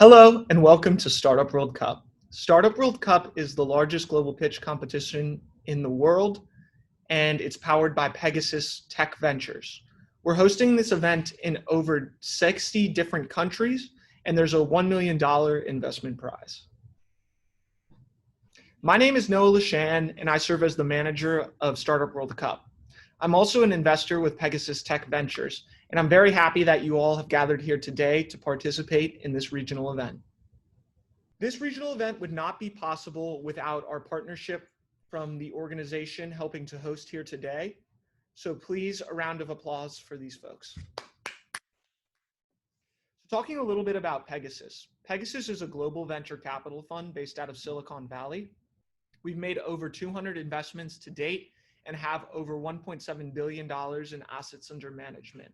Hello and welcome to Startup World Cup. Startup World Cup is the largest global pitch competition in the world, and it's powered by Pegasus Tech Ventures. We're hosting this event in over 60 different countries, and there's a $1 million investment prize. My name is Noah Lashan, and I serve as the manager of Startup World Cup. I'm also an investor with Pegasus Tech Ventures, and I'm very happy that you all have gathered here today to participate in this regional event. This regional event would not be possible without our partnership from the organization helping to host here today. So please, a round of applause for these folks. Talking a little bit about Pegasus. Pegasus is a global venture capital fund based out of Silicon Valley. We've made over 200 investments to date and have over $1.7 billion in assets under management.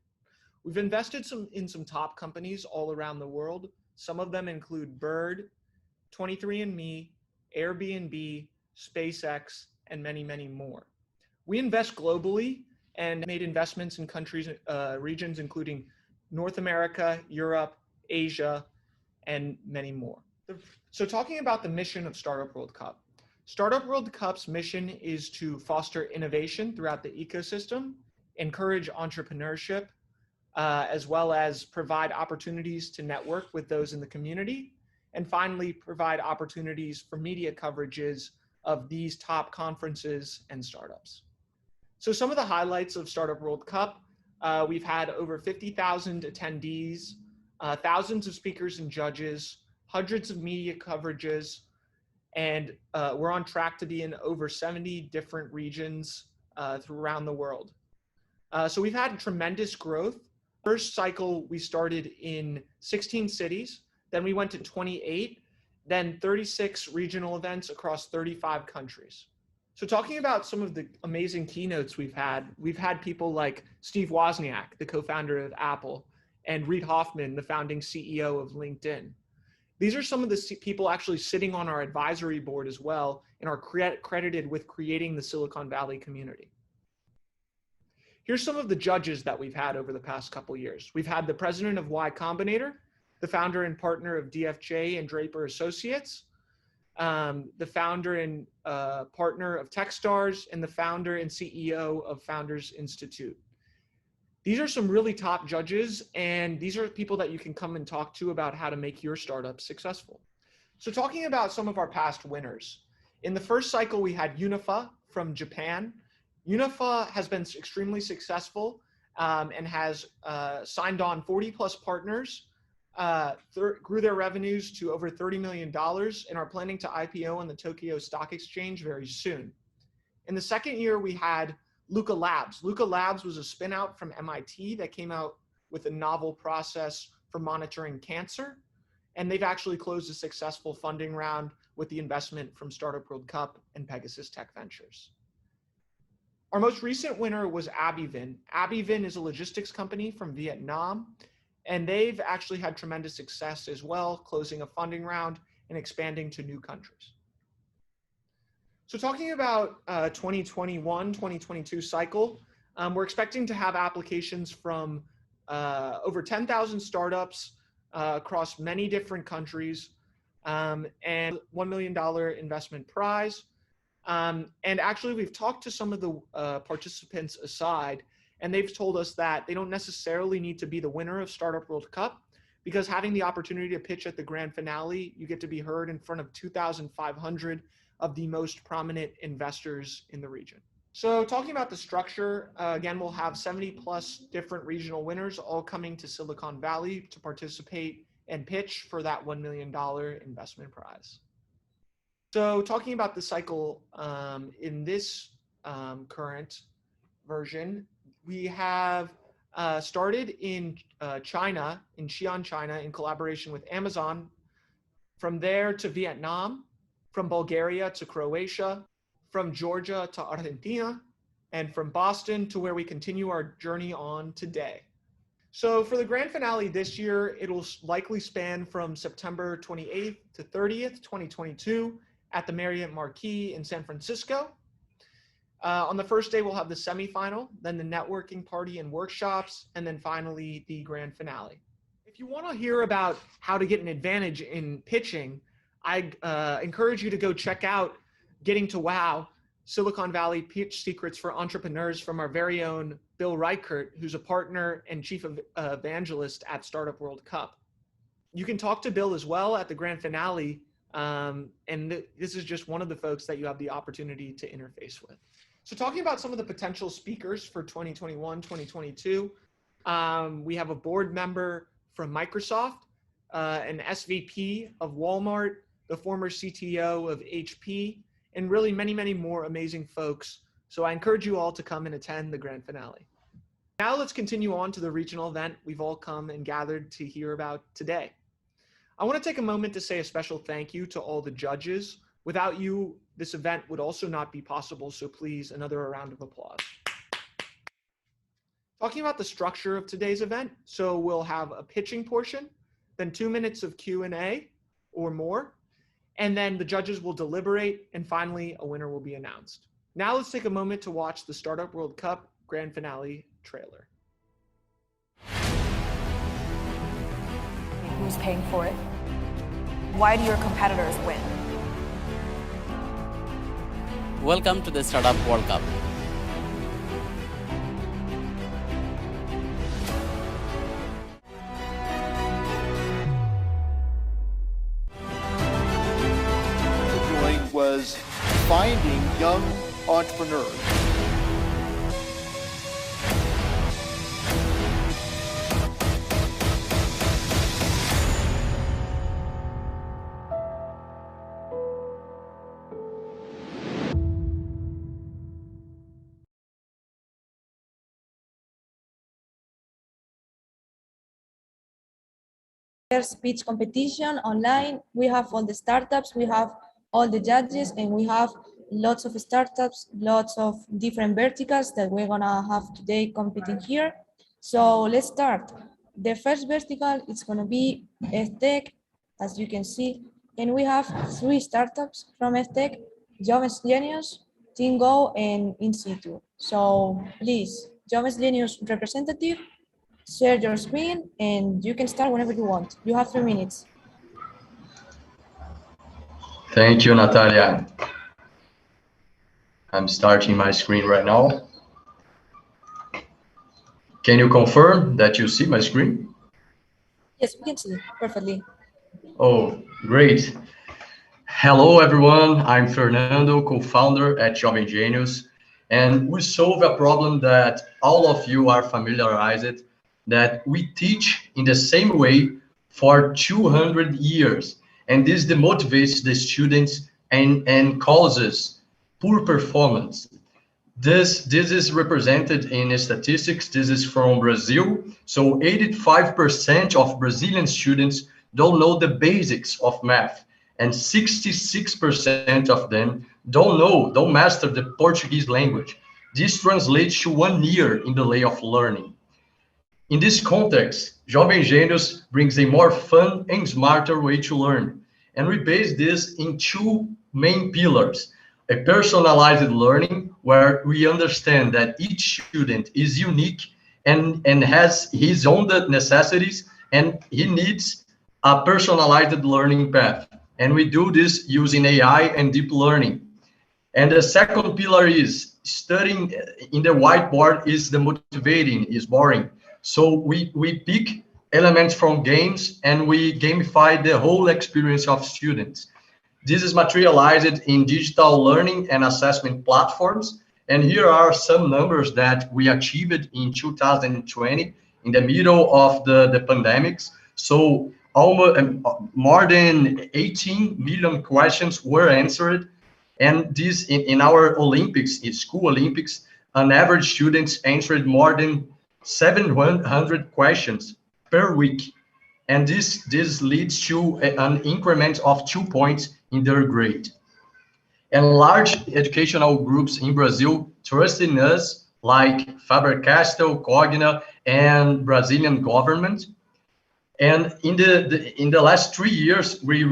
We've invested in some top companies all around the world. Some of them include Bird, 23andMe, Airbnb, SpaceX, and many, many more. We invest globally and made investments in countries, regions including North America, Europe, Asia, and many more. So talking about the mission of Startup World Cup. Startup World Cup's mission is to foster innovation throughout the ecosystem, encourage entrepreneurship, as well as provide opportunities to network with those in the community, and finally provide opportunities for media coverages of these top conferences and startups. So some of the highlights of Startup World Cup, we've had over 50,000 attendees, thousands of speakers and judges, hundreds of media coverages, and we're on track to be in over 70 different regions around the world. So we've had tremendous growth. First cycle, we started in 16 cities, then we went to 28, then 36 regional events across 35 countries. So talking about some of the amazing keynotes we've had people like Steve Wozniak, the co-founder of Apple, and Reid Hoffman, the founding CEO of LinkedIn. These are some of the people actually sitting on our advisory board as well and are credited with creating the Silicon Valley community. Here's some of the judges that we've had over the past couple of years. We've had the president of Y Combinator, the founder and partner of DFJ and Draper Associates, the founder and partner of Techstars, and the founder and CEO of Founders Institute. These are some really top judges, and these are people that you can come and talk to about how to make your startup successful. So talking about some of our past winners. In the first cycle, we had Unifa from Japan. Unifa has been extremely successful and has signed on 40 plus partners, grew their revenues to over $30 million and are planning to IPO on the Tokyo Stock Exchange very soon. In the second year, we had Luca Labs. Luca Labs was a spin out from MIT that came out with a novel process for monitoring cancer. And they've actually closed a successful funding round with the investment from Startup World Cup and Pegasus Tech Ventures. Our most recent winner was Abivin. Abivin is a logistics company from Vietnam, and they've actually had tremendous success as well, closing a funding round and expanding to new countries. So talking about 2021-2022 cycle, we're expecting to have applications from over 10,000 startups across many different countries, and $1 million investment prize. And actually, we've talked to some of the participants aside, and they've told us that they don't necessarily need to be the winner of Startup World Cup, because having the opportunity to pitch at the grand finale, you get to be heard in front of 2,500 of the most prominent investors in the region. So talking about the structure, again, we'll have 70 plus different regional winners all coming to Silicon Valley to participate and pitch for that $1 million investment prize. So talking about the cycle in this current version, we have started in China, in Xi'an, China, in collaboration with Amazon, from there to Vietnam, from Bulgaria to Croatia, from Georgia to Argentina, and from Boston to where we continue our journey on today. So for the grand finale this year, it'll likely span from September 28th to 30th, 2022 at the Marriott Marquis in San Francisco. On the first day, we'll have the semifinal, then the networking party and workshops, and then finally the grand finale. If you want to hear about how to get an advantage in pitching, I encourage you to go check out Getting to Wow, Silicon Valley Pitch Secrets for Entrepreneurs from our very own Bill Reichert, who's a partner and chief evangelist at Startup World Cup. You can talk to Bill as well at the grand finale, and this is just one of the folks that you have the opportunity to interface with. So talking about some of the potential speakers for 2021, 2022, we have a board member from Microsoft, an SVP of Walmart, the former CTO of HP, and really many, many more amazing folks. So I encourage you all to come and attend the grand finale. Now let's continue on to the regional event we've all come and gathered to hear about today. I want to take a moment to say a special thank you to all the judges. Without you, this event would also not be possible, so please, another round of applause. Talking about the structure of today's event, so we'll have a pitching portion, then 2 minutes of Q&A or more, and then the judges will deliberate, and finally a winner will be announced. Now let's take a moment to watch the Startup World Cup grand finale trailer. Who's paying for it? Why do your competitors win? Welcome to the Startup World Cup. Was finding young entrepreneurs speech competition online. We have all the startups, we have all the judges, and we have lots of startups, lots of different verticals that we're gonna have today competing here. So let's start. The first vertical is gonna be EdTech, as you can see, and we have 3 startups from EdTech: Joves Genius, TeamGo, and In Situ. So please, Joves Genius representative, share your screen and you can start whenever you want. You have 3 minutes. Thank you, Natalia. I'm starting my screen right now. Can you confirm that you see my screen? Yes, we can see perfectly. Oh, great. Hello, everyone. I'm Fernando, co-founder at Jovem Genius, and we solve a problem that all of you are familiarized, that we teach in the same way for 200 years. And this demotivates the students and causes poor performance. This is represented in statistics. This is from Brazil. So 85% of Brazilian students don't know the basics of math, and 66% of them don't master the Portuguese language. This translates to 1 year in delay of learning. In this context, Jovem Genius brings a more fun and smarter way to learn. And we base this in 2 main pillars: a personalized learning, where we understand that each student is unique and has his own necessities, and he needs a personalized learning path. And we do this using AI and deep learning. And the second pillar is studying in the whiteboard is demotivating, is boring. So we pick elements from games and we gamify the whole experience of students. This is materialized in digital learning and assessment platforms. And here are some numbers that we achieved in 2020 in the middle of the pandemics. So almost more than 18 million questions were answered. And this in our Olympics, in school Olympics, an average student answered more than 700 questions per week. And this leads to an increment of 2 points in their grade. And large educational groups in Brazil trust in us, like Faber-Castell, Cogna, and Brazilian government. And in the last 3 years, we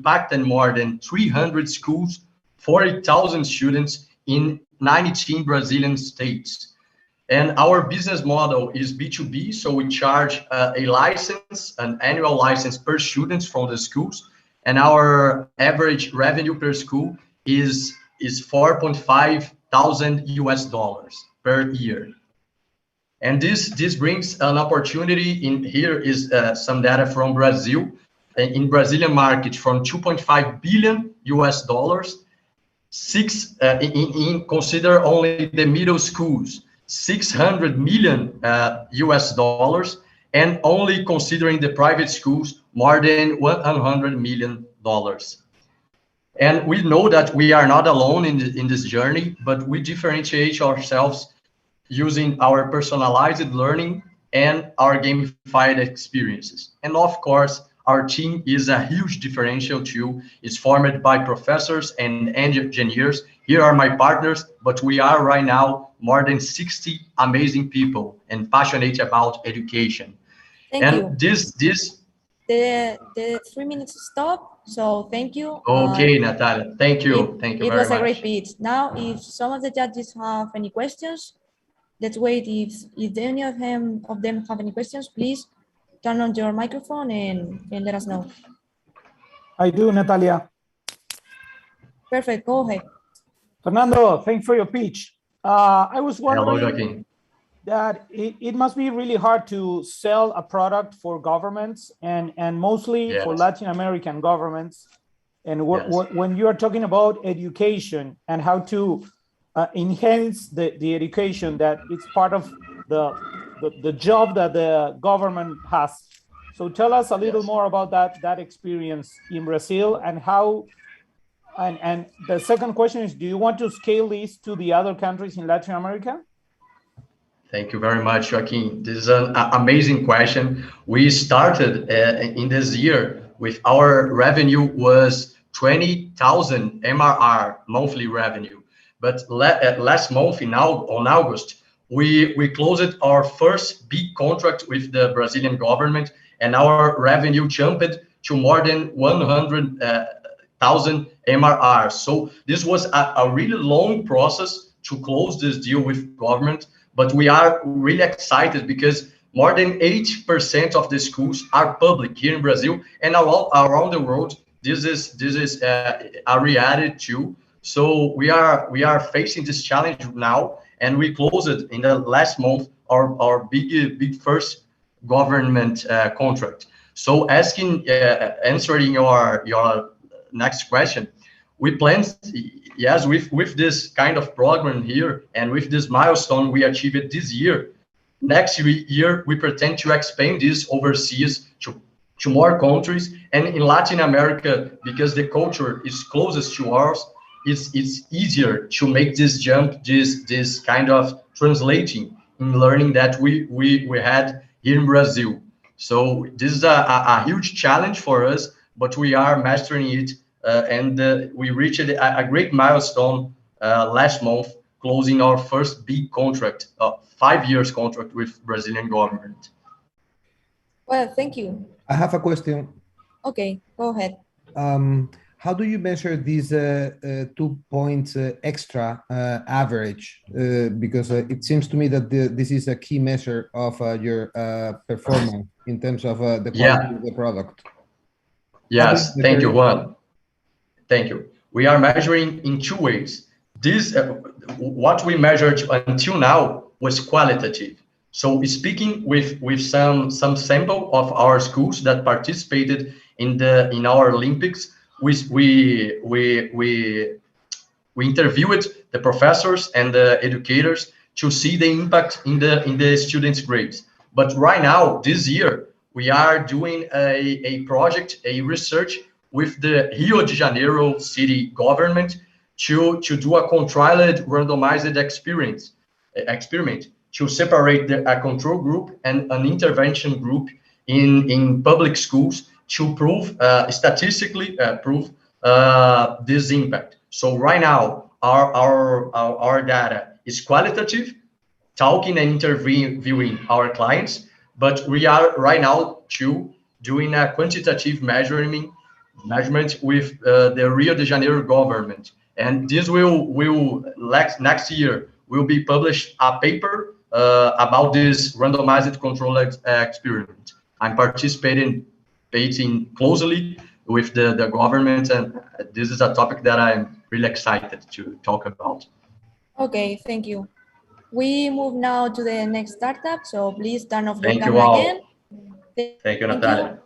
packed more than 300 schools, 40,000 students in 19 Brazilian states. And our business model is B2B, so we charge a license, an annual license per student from the schools, and our average revenue per school is 4.5 thousand US dollars per year. And this brings an opportunity. In here is some data from Brazil, in Brazilian market from 2.5 billion US dollars, consider only the middle schools, 600 million US dollars, and only considering the private schools, more than 100 million dollars. And we know that we are not alone in this journey, but we differentiate ourselves using our personalized learning and our gamified experiences. And of course, our team is a huge differential too. It's formed by professors and engineers. Here are my partners, but we are right now more than 60 amazing people and passionate about education. Thank you. The 3 minutes stop. So thank you. Okay, Natalia. Thank you. Thank you very much. It was a great pitch. Now, if some of the judges have any questions, let's wait. If any of them have any questions, please turn on your microphone and let us know. I do, Natalia. Perfect. Go ahead. Fernando, thanks for your pitch. I was wondering Hello, that it must be really hard to sell a product for governments and mostly for Latin American governments. And when you are talking about education and how to enhance the education, that it's part of the job that the government has. So tell us a little more about that experience in Brazil and how. And the second question is, do you want to scale this to the other countries in Latin America? Thank you very much, Joaquin. This is an amazing question. We started in this year with our revenue was 20,000 MRR monthly revenue. But last month on August, we closed our first big contract with the Brazilian government, and our revenue jumped to more than 100,000 MRR. So this was a really long process to close this deal with government. But we are really excited because more than 80% of the schools are public here in Brazil and around the world. This is a reality too. So we are facing this challenge now, and we closed it in the last month our big first government contract. So answering your next question, we plan, yes, with this kind of program here and with this milestone we achieved this year, next year we pretend to expand this overseas to more countries, and in Latin America, because the culture is closest to ours, it's easier to make this jump, this kind of translating in learning that we had here in Brazil. So this is a huge challenge for us, but we are mastering it. And we reached a great milestone last month, closing our first big contract, 5 years contract with Brazilian government. Well, thank you. I have a question. Okay, go ahead. How do you measure these 2 points extra average? Because it seems to me that this is a key measure of your performance in terms of the quality of the product. Yes, thank you, Juan. Thank you. We are measuring in 2 ways. This, what we measured until now was qualitative. So speaking with some sample of our schools that participated in our Olympics, we interviewed the professors and the educators to see the impact in the students' grades. But right now, this year, we are doing a project, a research with the Rio de Janeiro city government to do a controlled randomized experiment to separate a control group and an intervention group in public schools to prove, statistically prove this impact. So right now, our data is qualitative, talking and interviewing our clients, but we are right now doing a quantitative measurement with the Rio de Janeiro government, and this will next year will be published a paper about this randomized control experiment. I'm participating closely with the government, and this is a topic that I'm really excited to talk about. Okay, thank you. We move now to the next startup, so please turn off your Thank camera you all. again. Thank you, Natalia.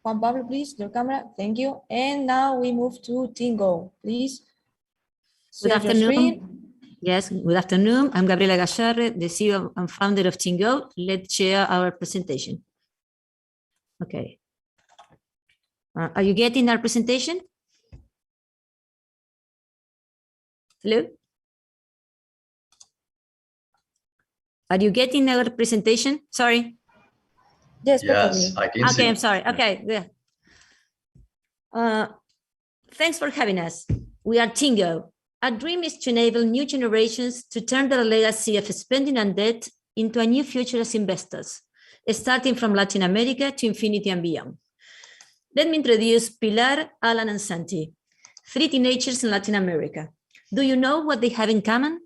Juan Pablo, please, your camera. Thank you. And now we move to Tingo, please. Good afternoon. Yes, good afternoon. I'm Gabriela Gallarre, the CEO and founder of Tingo. Let's share our presentation. Okay. Are you getting our presentation? Hello? Are you getting our presentation? Sorry. Yes, yes, I can see. Okay, I'm sorry. Okay, yeah. Thanks for having us. We are Tingo. Our dream is to enable new generations to turn their legacy of spending and debt into a new future as investors, starting from Latin America to infinity and beyond. Let me introduce Pilar, Alan, and Santi, 3 teenagers in Latin America. Do you know what they have in common?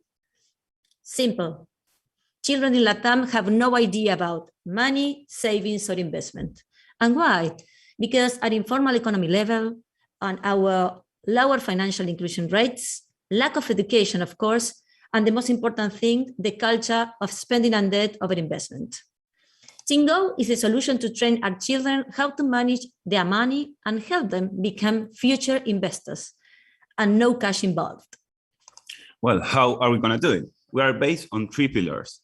Simple. Children in Latam have no idea about money, savings, or investment. And why? Because at informal economy level, and our lower financial inclusion rates, lack of education, of course, and the most important thing, the culture of spending and debt over investment. Tingo is a solution to train our children how to manage their money and help them become future investors, and no cash involved. Well, how are we going to do it? We are based on 3 pillars: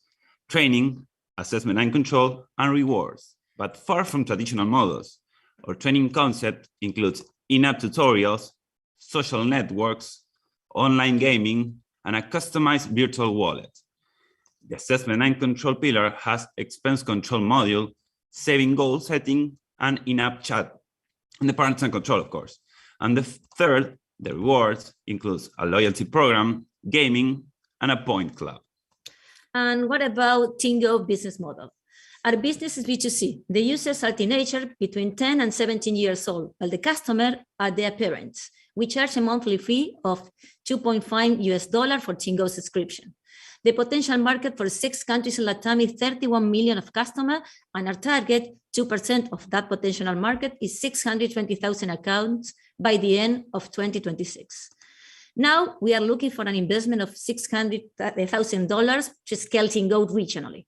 training, assessment and control, and rewards. But far from traditional models, our training concept includes in-app tutorials, social networks, online gaming, and a customized virtual wallet. The assessment and control pillar has expense control module, saving goal setting, and in-app chat, and the parents and control, of course. And the third, the rewards, includes a loyalty program, gaming, and a point club. And what about Tingo business model? Our business is B2C. The users are teenagers between 10 and 17 years old, while the customer are their parents. We charge a monthly fee of $2.5 for Tingo subscription. The potential market for 6 countries in Latam is 31 million of customers, and our target, 2% of that potential market, is 620,000 accounts by the end of 2026. Now we are looking for an investment of $600,000 to scale Tingo regionally.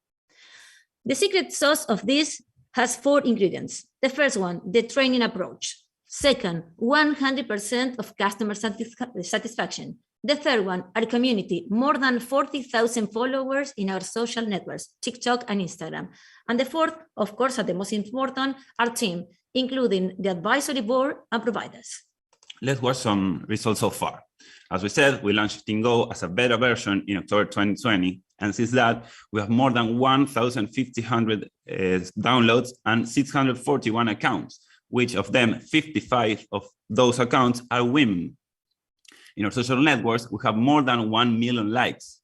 The secret sauce of this has 4 ingredients. The first one, the training approach. Second, 100% of customer satisfaction. The third one, our community, more than 40,000 followers in our social networks, TikTok and Instagram. And the fourth, of course, and the most important, our team, including the advisory board and providers. Let's watch some results so far. As we said, we launched Tingo as a beta version in October 2020. And since that, we have more than 1,500 downloads and 641 accounts, which of them, 55 of those accounts are women. In our social networks, we have more than 1 million likes.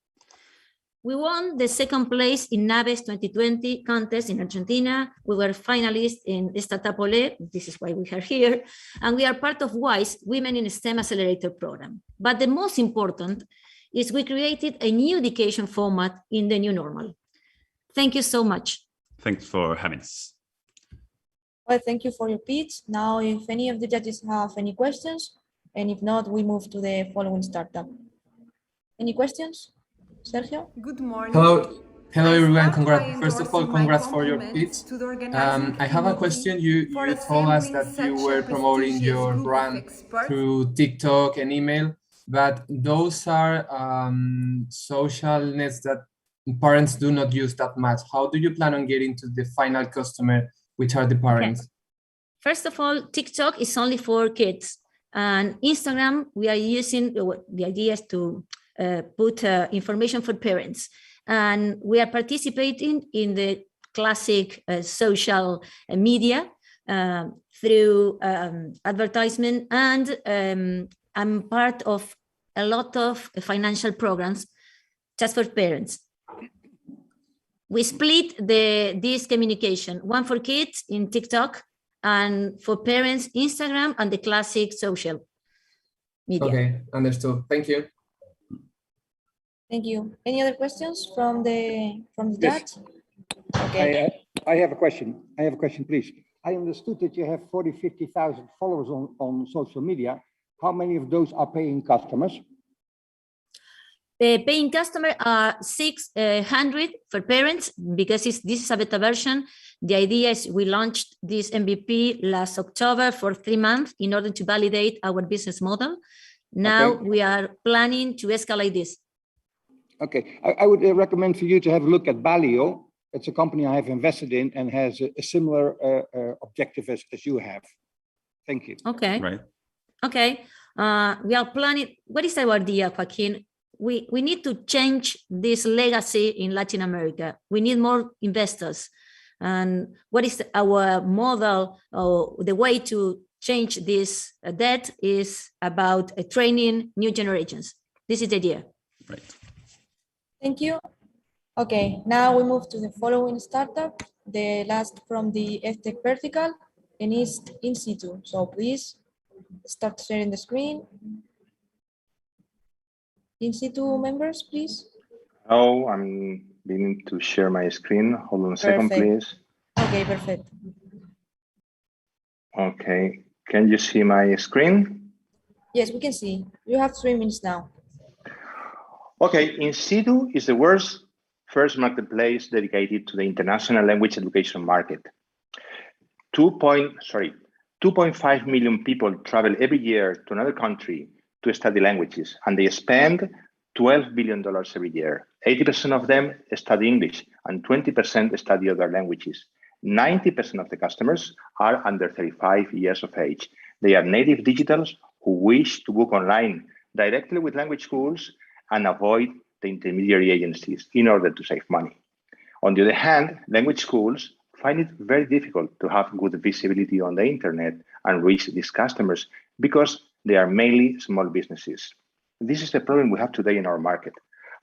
We won the second place in Naves 2020 contest in Argentina. We were finalists in Startup Olé. This is why we are here. And we are part of WISE Women in STEM Accelerator program. But the most important is we created a new education format in the new normal. Thank you so much. Thanks for having us. Well, thank you for your pitch. Now, if any of the judges have any questions, and if not, we move to the following startup. Any questions? Sergio? Good morning. Hello everyone. Congrats. First of all, congrats for your pitch. I have a question. You told us that you were promoting your brand through TikTok and email, but those are social nets that parents do not use that much. How do you plan on getting to the final customer, which are the parents? Okay. First of all, TikTok is only for kids. And Instagram, we are using, the idea is to put information for parents. And we are participating in the classic social media through advertisement, and I'm part of a lot of financial programs just for parents. We split this communication, one for kids in TikTok, and for parents, Instagram and the classic social media. Okay, understood. Thank you. Thank you. Any other questions from the Yes. judge? Okay. I have a question. Please. I understood that you have 50,000 followers on social media. How many of those are paying customers? The paying customers are 600 for parents, because this is a beta version. The idea is we launched this MVP last October for 3 months in order to validate our business model. Now we are planning to escalate this. Okay, I would recommend for you to have a look at Balio. It's a company I have invested in and has a similar objective as you have. Thank you. Okay. Right. Okay. We are planning. What is our idea, Joaquin? We need to change this legacy in Latin America. We need more investors. And what is our model, or the way to change this debt is about training new generations. This is the idea. Right. Thank you. Okay, now we move to the following startup, the last from the FTech vertical, and is in situ. So please start sharing the screen. In situ members, please. Oh, I'm beginning to share my screen. Hold on a second, please. Okay, perfect. Okay, can you see my screen? Yes, we can see. You have 3 minutes now. Okay, in situ is the world's first marketplace dedicated to the international language education market. 2.5 million people travel every year to another country to study languages, and they spend $12 billion every year. 80% of them study English and 20% study other languages. 90% of the customers are under 35 years of age. They are native digitals who wish to book online directly with language schools and avoid the intermediary agencies in order to save money. On the other hand, language schools find it very difficult to have good visibility on the internet and reach these customers because they are mainly small businesses. This is the problem we have today in our market.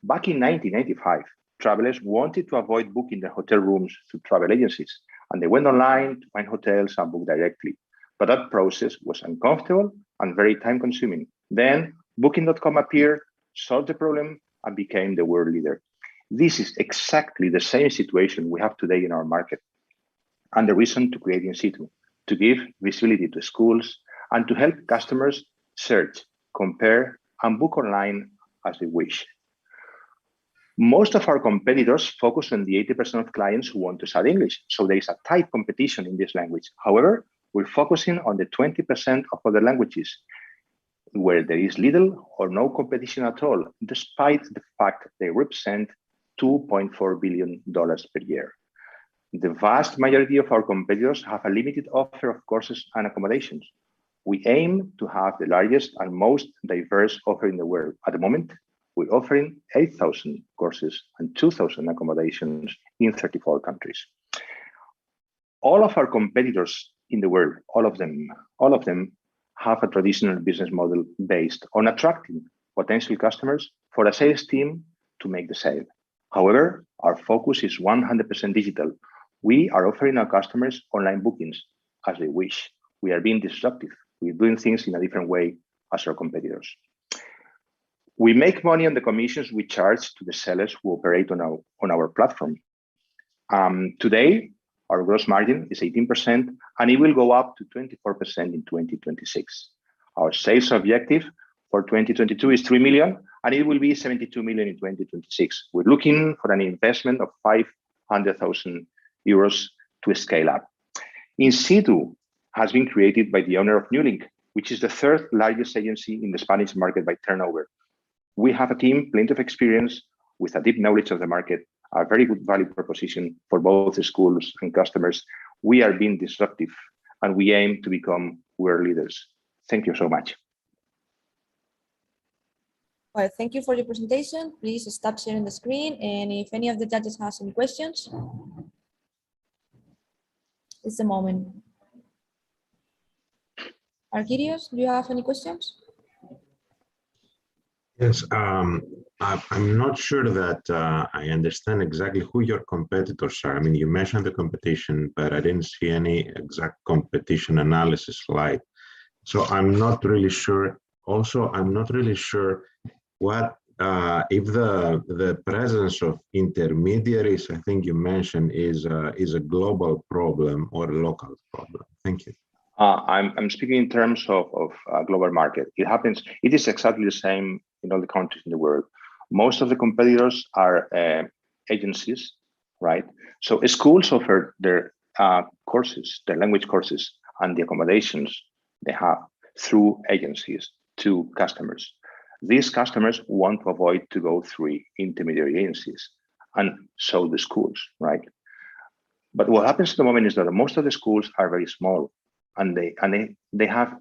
Back in 1995, travelers wanted to avoid booking their hotel rooms through travel agencies, and they went online to find hotels and book directly. But that process was uncomfortable and very time-consuming. Then Booking.com appeared, solved the problem, and became the world leader. This is exactly the same situation we have today in our market, and the reason to create In-Situ, to give visibility to schools and to help customers search, compare, and book online as they wish. Most of our competitors focus on the 80% of clients who want to study English, so there is a tight competition in this language. However, we're focusing on the 20% of other languages where there is little or no competition at all, despite the fact they represent $2.4 billion per year. The vast majority of our competitors have a limited offer of courses and accommodations. We aim to have the largest and most diverse offer in the world. At the moment, we're offering 8,000 courses and 2,000 accommodations in 34 countries. All of our competitors in the world, all of them have a traditional business model based on attracting potential customers for a sales team to make the sale. However, our focus is 100% digital. We are offering our customers online bookings as they wish. We are being disruptive. We're doing things in a different way as our competitors. We make money on the commissions we charge to the sellers who operate on our platform. Today, our gross margin is 18%, and it will go up to 24% in 2026. Our sales objective for 2022 is 3 million, and it will be 72 million in 2026. We're looking for an investment of 500,000 euros to scale up. In-Situ has been created by the owner of Newlink, which is the third largest agency in the Spanish market by turnover. We have a team, plenty of experience, with a deep knowledge of the market, a very good value proposition for both the schools and customers. We are being disruptive, and we aim to become world leaders. Thank you so much. Well, thank you for your presentation. Please stop sharing the screen, and if any of the judges has any questions, it's the moment. Argyrios, do you have any questions? Yes, I'm not sure that I understand exactly who your competitors are. I mean, you mentioned the competition, but I didn't see any exact competition analysis slide. So I'm not really sure. Also, I'm not really sure what if the presence of intermediaries, I think you mentioned, is a global problem or a local problem. Thank you. I'm speaking in terms of global market. It is exactly the same in all the countries in the world. Most of the competitors are agencies, right? So schools offer their courses, their language courses, and the accommodations they have through agencies to customers. These customers want to avoid to go through intermediary agencies, and so the schools, right? But what happens at the moment is that most of the schools are very small, and they have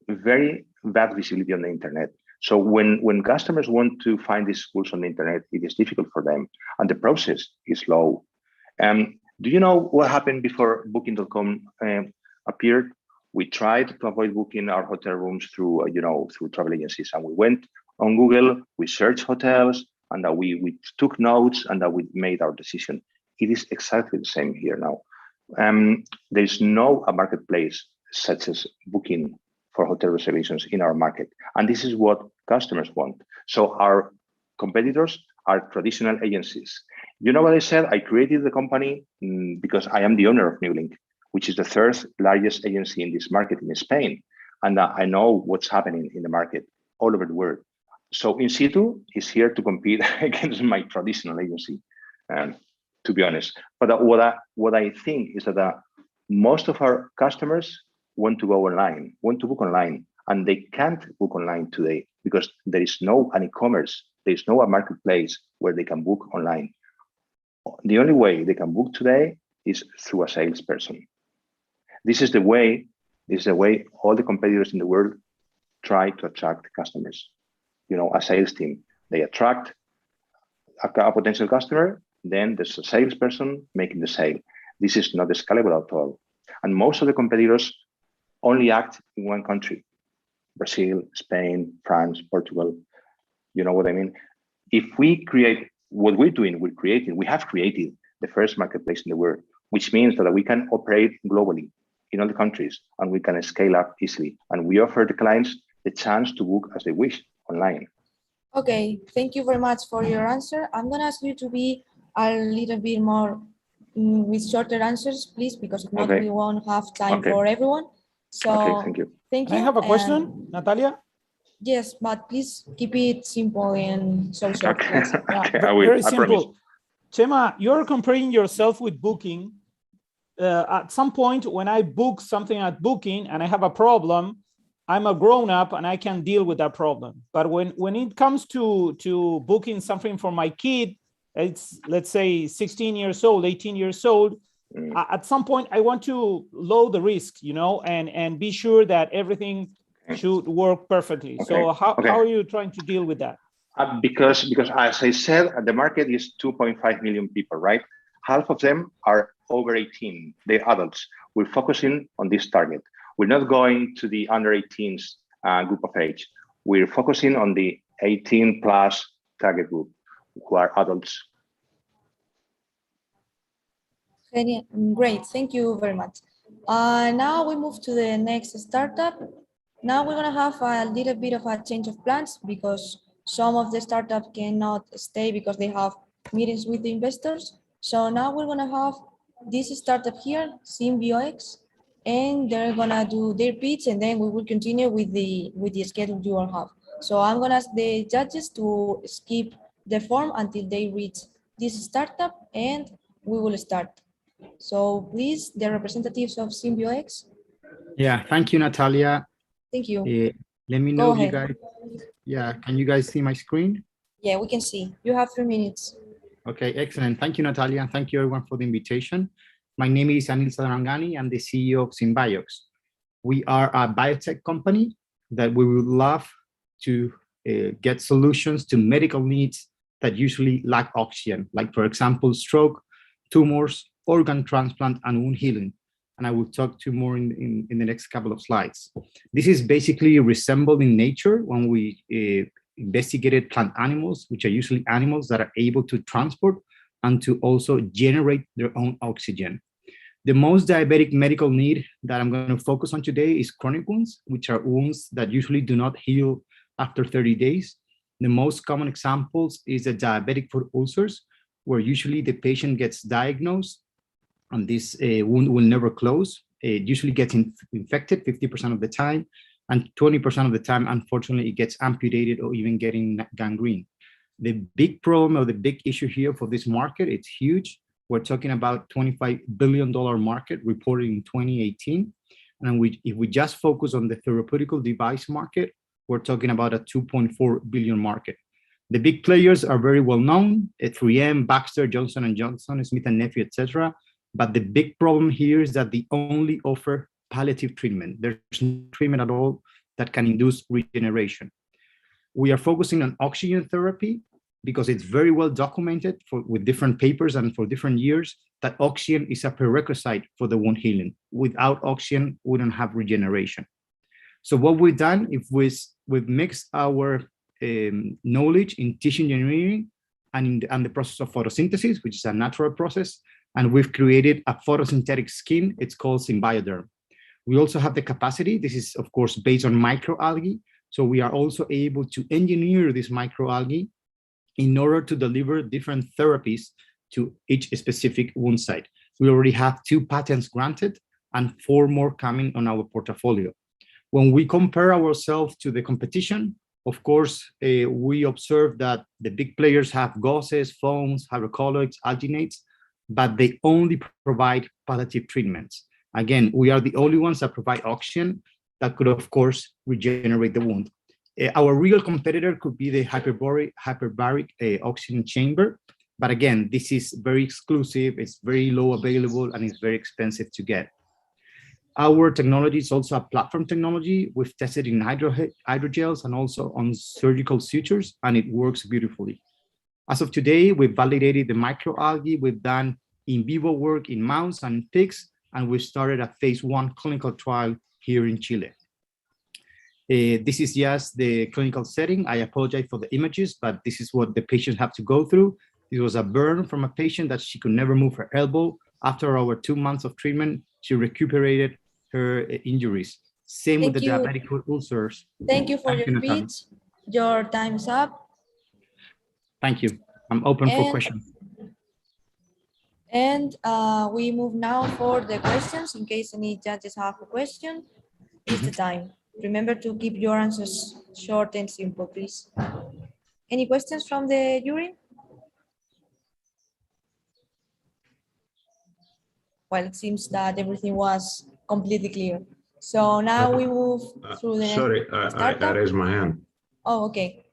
very bad visibility on the internet. So when customers want to find these schools on the internet, it is difficult for them, and the process is slow. Do you know what happened before Booking.com appeared? We tried to avoid booking our hotel rooms through travel agencies, and we went on Google, we searched hotels, and that we took notes, and that we made our decision. It is exactly the same here now. There's no marketplace such as Booking for hotel reservations in our market, and this is what customers want. So our competitors are traditional agencies. You know what I said? I created the company because I am the owner of Newlink, which is the third largest agency in this market in Spain, and I know what's happening in the market all over the world. So In-Situ is here to compete against my traditional agency, to be honest. But what I think is that most of our customers want to go online, want to book online, and they can't book online today because there is no e-commerce, there is no marketplace where they can book online. The only way they can book today is through a salesperson. This is the way all the competitors in the world try to attract customers. You know, a sales team. They attract a potential customer, then there's a salesperson making the sale. This is not scalable at all. And most of the competitors only act in one country: Brazil, Spain, France, Portugal. You know what I mean? If we create what we're doing, we have created the first marketplace in the world, which means that we can operate globally in other countries and we can scale up easily. And we offer the clients the chance to book as they wish online. Okay, thank you very much for your answer. I'm gonna ask you to be a little bit more with shorter answers, please, because if not, we won't have time for everyone. So thank you. Thank you. I have a question, Natalia. Yes, but please keep it simple and so short. Very simple. Chema, you're comparing yourself with Booking. At some point, when I book something at Booking and I have a problem, I'm a grown-up and I can deal with that problem. But when it comes to booking something for my kid, it's, let's say, 16 years old, 18 years old, at some point I want to lower the risk, you know, and be sure that everything should work perfectly. So how are you trying to deal with that? Because as I said, the market is 2.5 million people, right? Half of them are over 18, they're adults. We're focusing on this target. We're not going to the under 18s group of age. We're focusing on the 18 plus target group who are adults. Great, thank you very much. Now we move to the next startup. Now we're gonna have a little bit of a change of plans because some of the startups cannot stay because they have meetings with the investors. So now we're gonna have this startup here, SymbioX, and they're gonna do their pitch, and then we will continue with the schedule you all have. So I'm gonna ask the judges to skip the form until they reach this startup, and we will start. So please, the representatives of SymbioX. Yeah, thank you, Natalia. Thank you. Let me know if you guys. Yeah, can you guys see my screen? Yeah, we can see. You have 3 minutes. Okay, excellent. Thank you, Natalia. Thank you, everyone, for the invitation. My name is Anil Sadarangani. I'm the CEO of SymbioX. We are a biotech company that we would love to get solutions to medical needs that usually lack oxygen, like, for example, stroke, tumors, organ transplant, and wound healing. And I will talk to more in the next couple of slides. This is basically resembled in nature when we investigated plant animals, which are usually animals that are able to transport and to also generate their own oxygen. The most diabetic medical need that I'm going to focus on today is chronic wounds, which are wounds that usually do not heal after 30 days. The most common examples is the diabetic foot ulcers, where usually the patient gets diagnosed and this wound will never close. It usually gets infected 50% of the time, and 20% of the time, unfortunately, it gets amputated or even getting gangrene. The big problem or the big issue here for this market, it's huge. We're talking about $25 billion market reported in 2018. And if we just focus on the therapeutical device market, we're talking about a 2.4 billion market. The big players are very well known: 3M, Baxter, Johnson & Johnson, Smith & Nephew, etc. But the big problem here is that they only offer palliative treatment. There's no treatment at all that can induce regeneration. We are focusing on oxygen therapy because it's very well documented with different papers and for different years that oxygen is a prerequisite for the wound healing. Without oxygen, we don't have regeneration. So what we've done is we've mixed our knowledge in tissue engineering and the process of photosynthesis, which is a natural process, and we've created a photosynthetic skin. It's called Symbioderm. We also have the capacity. This is, of course, based on microalgae. So we are also able to engineer this microalgae in order to deliver different therapies to each specific wound site. We already have 2 patents granted and 4 more coming on our portfolio. When we compare ourselves to the competition, of course, we observe that the big players have gauzes, foams, hydrocolloids, alginates, but they only provide palliative treatments. Again, we are the only ones that provide oxygen that could, of course, regenerate the wound. Our real competitor could be the hyperbaric oxygen chamber. But again, this is very exclusive, it's very low available, and it's very expensive to get. Our technology is also a platform technology. We've tested in hydrogels and also on surgical sutures, and it works beautifully. As of today, we've validated the microalgae. We've done in vivo work in mouse and pigs, and we started a phase 1 clinical trial here in Chile. This is just the clinical setting. I apologize for the images, but this is what the patients have to go through. It was a burn from a patient that she could never move her elbow. After our 2 months of treatment, she recuperated her injuries. Same with the diabetic foot ulcers. Thank you for your speech. Your time's up. Thank you. I'm open for questions. And we move now for the questions. In case any judges have a question, it's the time. Remember to keep your answers short and simple, please. Any questions from the jury? Well, it seems that everything was completely clear. So now we move through the Sorry, I raised my hand. Oh, okay.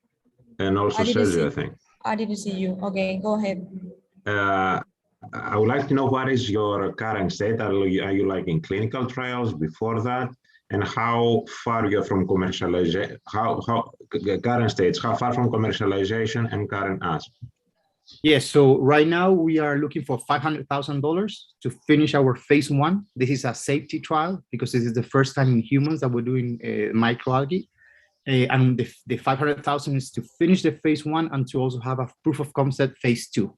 And also Sergio, I think. I didn't see you. Okay, go ahead. I would like to know what is your current state? Are you like in clinical trials before that? And how far you're from commercialization? How current states? How far from commercialization and current as? Yes, so right now we are looking for $500,000 to finish our phase 1. This is a safety trial because this is the first time in humans that we're doing microalgae. And the 500,000 is to finish the phase 1 and to also have a proof of concept phase 2.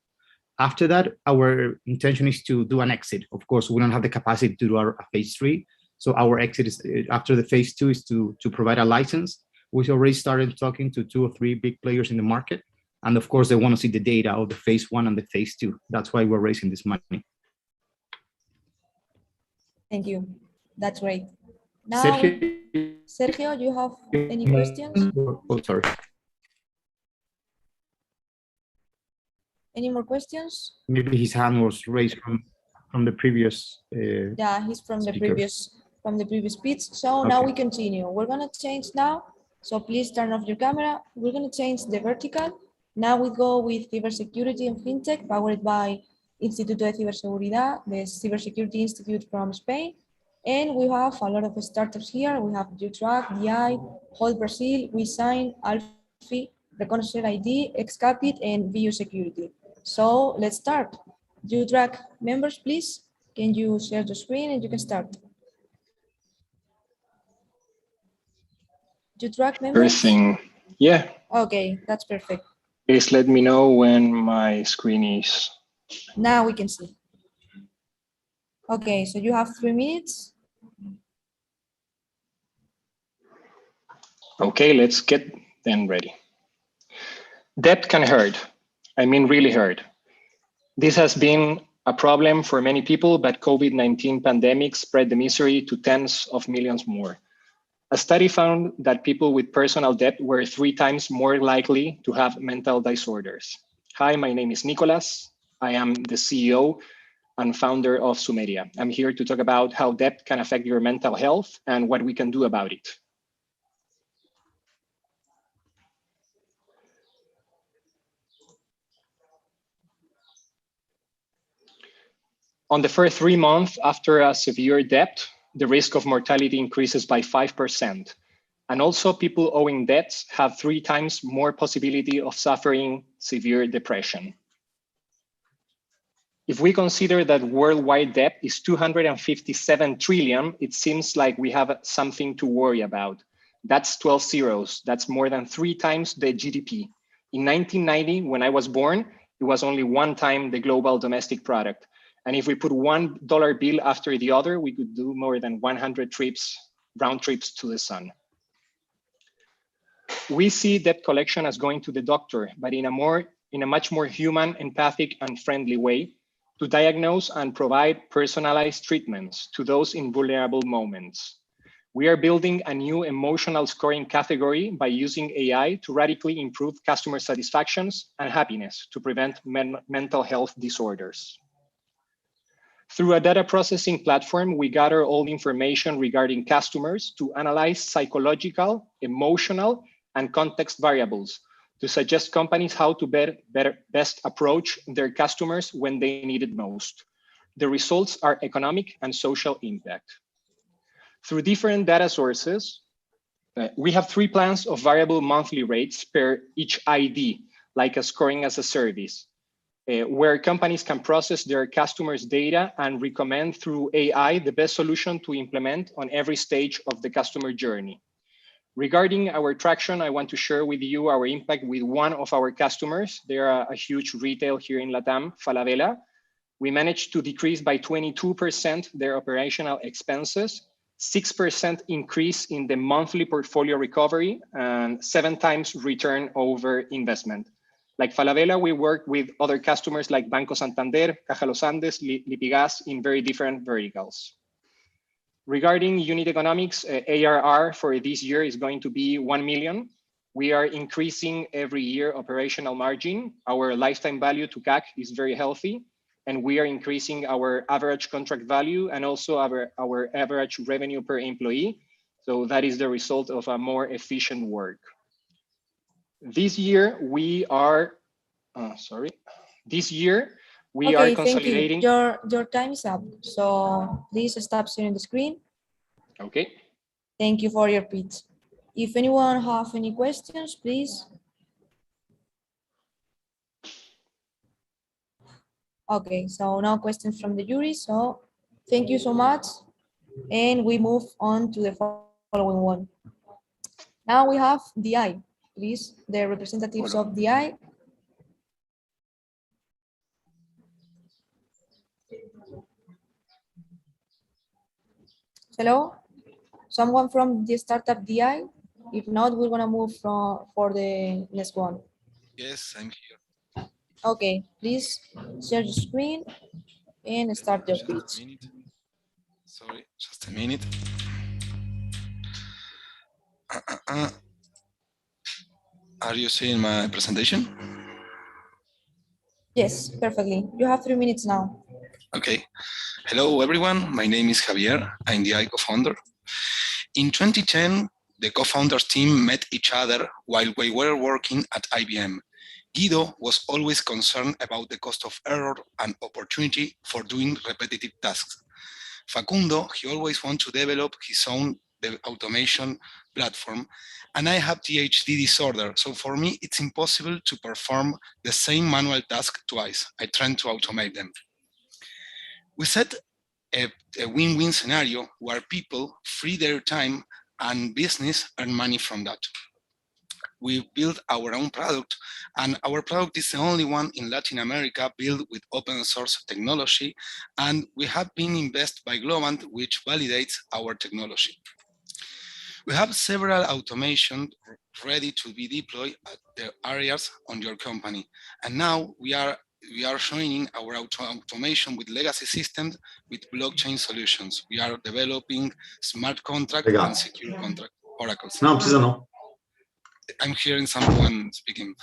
After that, our intention is to do an exit. Of course, we don't have the capacity to do a phase 3. So our exit is after the phase 2 is to provide a license. We've already started talking to 2 or 3 big players in the market. And of course, they want to see the data of the phase 1 and the phase 2. That's why we're raising this money. Thank you. That's great. Now, Sergio, you have any questions? Oh, sorry. Any more questions? Maybe his hand was raised from the previous. Yeah, he's from speaker. the previous speech. So Okay. now we continue. We're gonna change now. So please turn off your camera. We're gonna change the vertical. Now we go with cybersecurity and fintech, powered by Instituto de Ciberseguridad, the Cybersecurity Institute from Spain. And we have a lot of startups here. We have UTrack, DI, Hold Brazil, WeSign, Alfie, Reconocer ID, Excapit, and VU Security. So let's start. UTrack members, please. Can you share the screen and you can start? UTrack members? First thing, yeah. Okay, that's perfect. Please let me know when my screen is. Now we can see. Okay, so you have 3 minutes. Okay, let's get them ready. Debt can hurt. I mean, really hurt. This has been a problem for many people, but COVID-19 pandemic spread the misery to tens of millions more. A study found that people with personal debt were 3 times more likely to have mental disorders. Hi, my name is Nicolas. I am the CEO and founder of Sumeria. I'm here to talk about how debt can affect your mental health and what we can do about it. On the first 3 months after a severe debt, the risk of mortality increases by 5%. And also people owing debts have 3 times more possibility of suffering severe depression. If we consider that worldwide debt is 257 trillion, it seems like we have something to worry about. That's 12 zeros. That's more than 3 times the GDP. In 1990, when I was born, it was only 1 time the global domestic product. And if we put $1 bill after the other, we could do more than 100 round trips to the sun. We see debt collection as going to the doctor, but in a much more human, empathic, and friendly way to diagnose and provide personalized treatments to those in vulnerable moments. We are building a new emotional scoring category by using AI to radically improve customer satisfactions and happiness to prevent mental health disorders. Through a data processing platform, we gather all the information regarding customers to analyze psychological, emotional, and context variables to suggest companies how to best approach their customers when they need it most. The results are economic and social impact. Through different data sources, we have 3 plans of variable monthly rates per each ID, like a scoring as a service, where companies can process their customers' data and recommend through AI the best solution to implement on every stage of the customer journey. Regarding our traction, I want to share with you our impact with one of our customers. They're a huge retail here in Latam, Falabella. We managed to decrease by 22% their operational expenses, 6% increase in the monthly portfolio recovery, and 7 times return over investment. Like Falabella, we work with other customers like Banco Santander, Caja Los Andes, Lipigas in very different verticals. Regarding unit economics, ARR for this year is going to be 1 million. We are increasing every year operational margin. Our lifetime value to CAC is very healthy, and we are increasing our average contract value and also our average revenue per employee. So that is the result of a more efficient work. This year we are, This year we are consolidating. Thank you. Your time is up. So please stop sharing the screen. Okay. Thank you for your pitch. If anyone have any questions, please. Okay, so no questions from the jury. So thank you so much. And we move on to the following one. Now we have DI. Please, the representatives of DI. Hello, someone from the startup DI? If not, we're gonna move for the next one. Yes, I'm here. Okay, please share your screen and start your pitch. Sorry, just a minute. Are you seeing my presentation? Yes, perfectly. You have 3 minutes now. Okay. Hello, everyone. My name is Javier. I'm the co-founder. In 2010, the co-founders team met each other while we were working at IBM. Guido was always concerned about the cost of error and opportunity for doing repetitive tasks. Facundo, he always wanted to develop his own automation platform, and I have ADHD disorder, so for me it's impossible to perform the same manual task twice. I try to automate them. We set a win-win scenario where people free their time and business earn money from that. We built our own product, and our product is the only one in Latin America built with open source technology, and we have been invested by Globant, which validates our technology. We have several automation ready to be deployed at the areas on your company, and now we are joining our automation with legacy systems with blockchain solutions. We are developing smart contract and secure contract oracles. No, precisa não. I'm hearing someone speaking.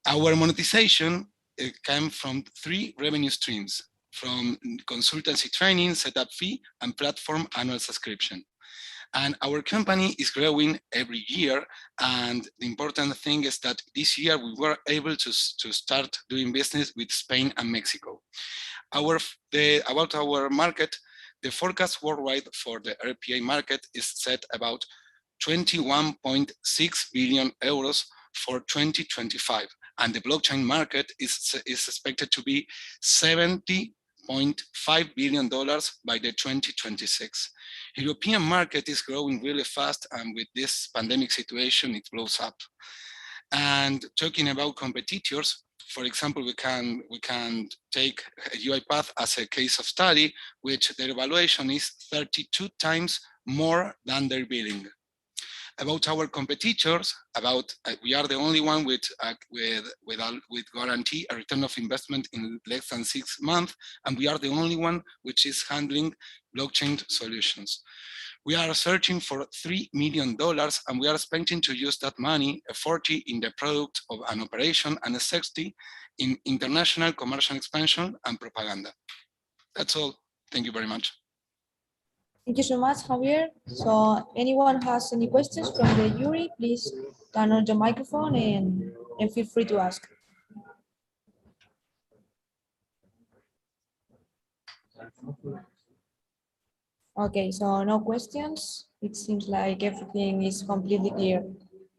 Our monetization came from 3 revenue streams: from consultancy training, setup fee, and platform annual subscription. And our company is growing every year. And the important thing is that this year we were able to start doing business with Spain and Mexico. About our market, the forecast worldwide for the RPA market is set about 21.6 billion euros for 2025. And the blockchain market is expected to be $70.5 billion by the 2026. European market is growing really fast, and with this pandemic situation, it blows up. And talking about competitors, for example, we can take UiPath as a case of study, which their evaluation is 32 times more than their billing. About our competitors, we are the only one with guarantee a return of investment in less than 6 months, and we are the only one which is handling blockchain solutions. We are searching for $3 million, and we are expecting to use that money, 40 in the product of an operation and 60 in international commercial expansion and propaganda. That's all. Thank you very much. Thank you so much, Javier. So anyone has any questions from the jury, please turn on your microphone and feel free to ask. Okay, so no questions. It seems like everything is completely clear.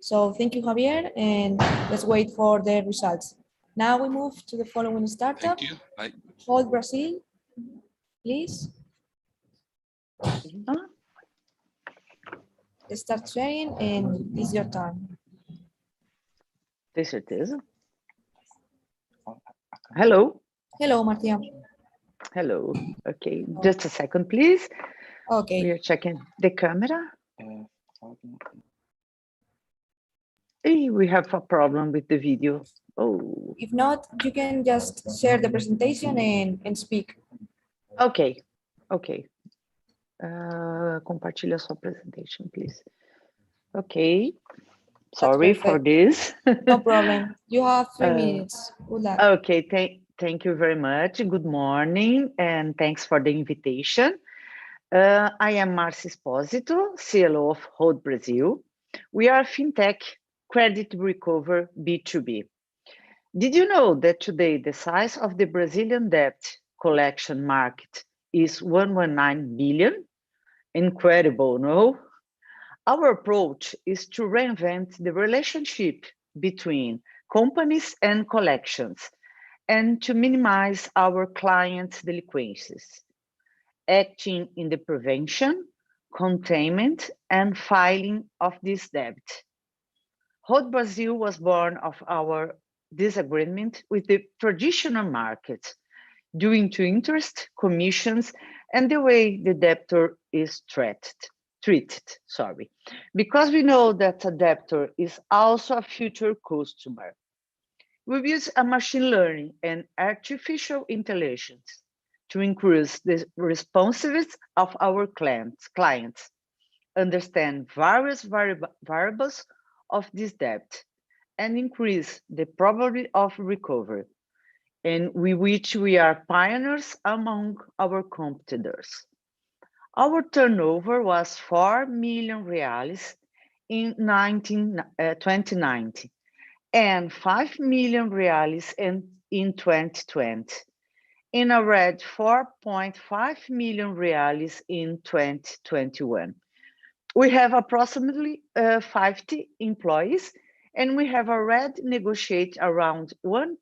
So thank you, Javier, and let's wait for the results. Now we move to the following startup. Thank you. Bye. Hold Brazil, please. Start sharing, and it's your turn. Tem certeza? Hello. Hello, Martia. Hello. Okay, just a second, please. Okay. We are checking the camera. Hey, we have a problem with the video. Oh. If not, you can just share the presentation and speak. Okay. Okay. Compartilha sua presentation, please. Okay. Sorry for this. No problem. You have 3 minutes. Good luck. Okay. Thank you very much. Good morning, and thanks for the invitation. I am Marcia Esposito, CLO of Hold Brazil. We are fintech credit recover B2B. Did you know that today the size of the Brazilian debt collection market is 119 billion? Incredible, no? Our approach is to reinvent the relationship between companies and collections and to minimize our clients' delinquencies, acting in the prevention, containment, and filing of this debt. Hold Brazil was born of our disagreement with the traditional market, due to interest, commissions, and the way the debtor is treated. Because we know that a debtor is also a future customer. We use a machine learning and artificial intelligence to increase the responsiveness of our clients, understand various variables of this debt, and increase the probability of recovery, and which we are pioneers among our competitors. Our turnover was 4 million reais in 2019 and 5 million reais in 2020, and a red 4.5 million reais in 2021. We have approximately 50 employees, and we have already negotiated around 1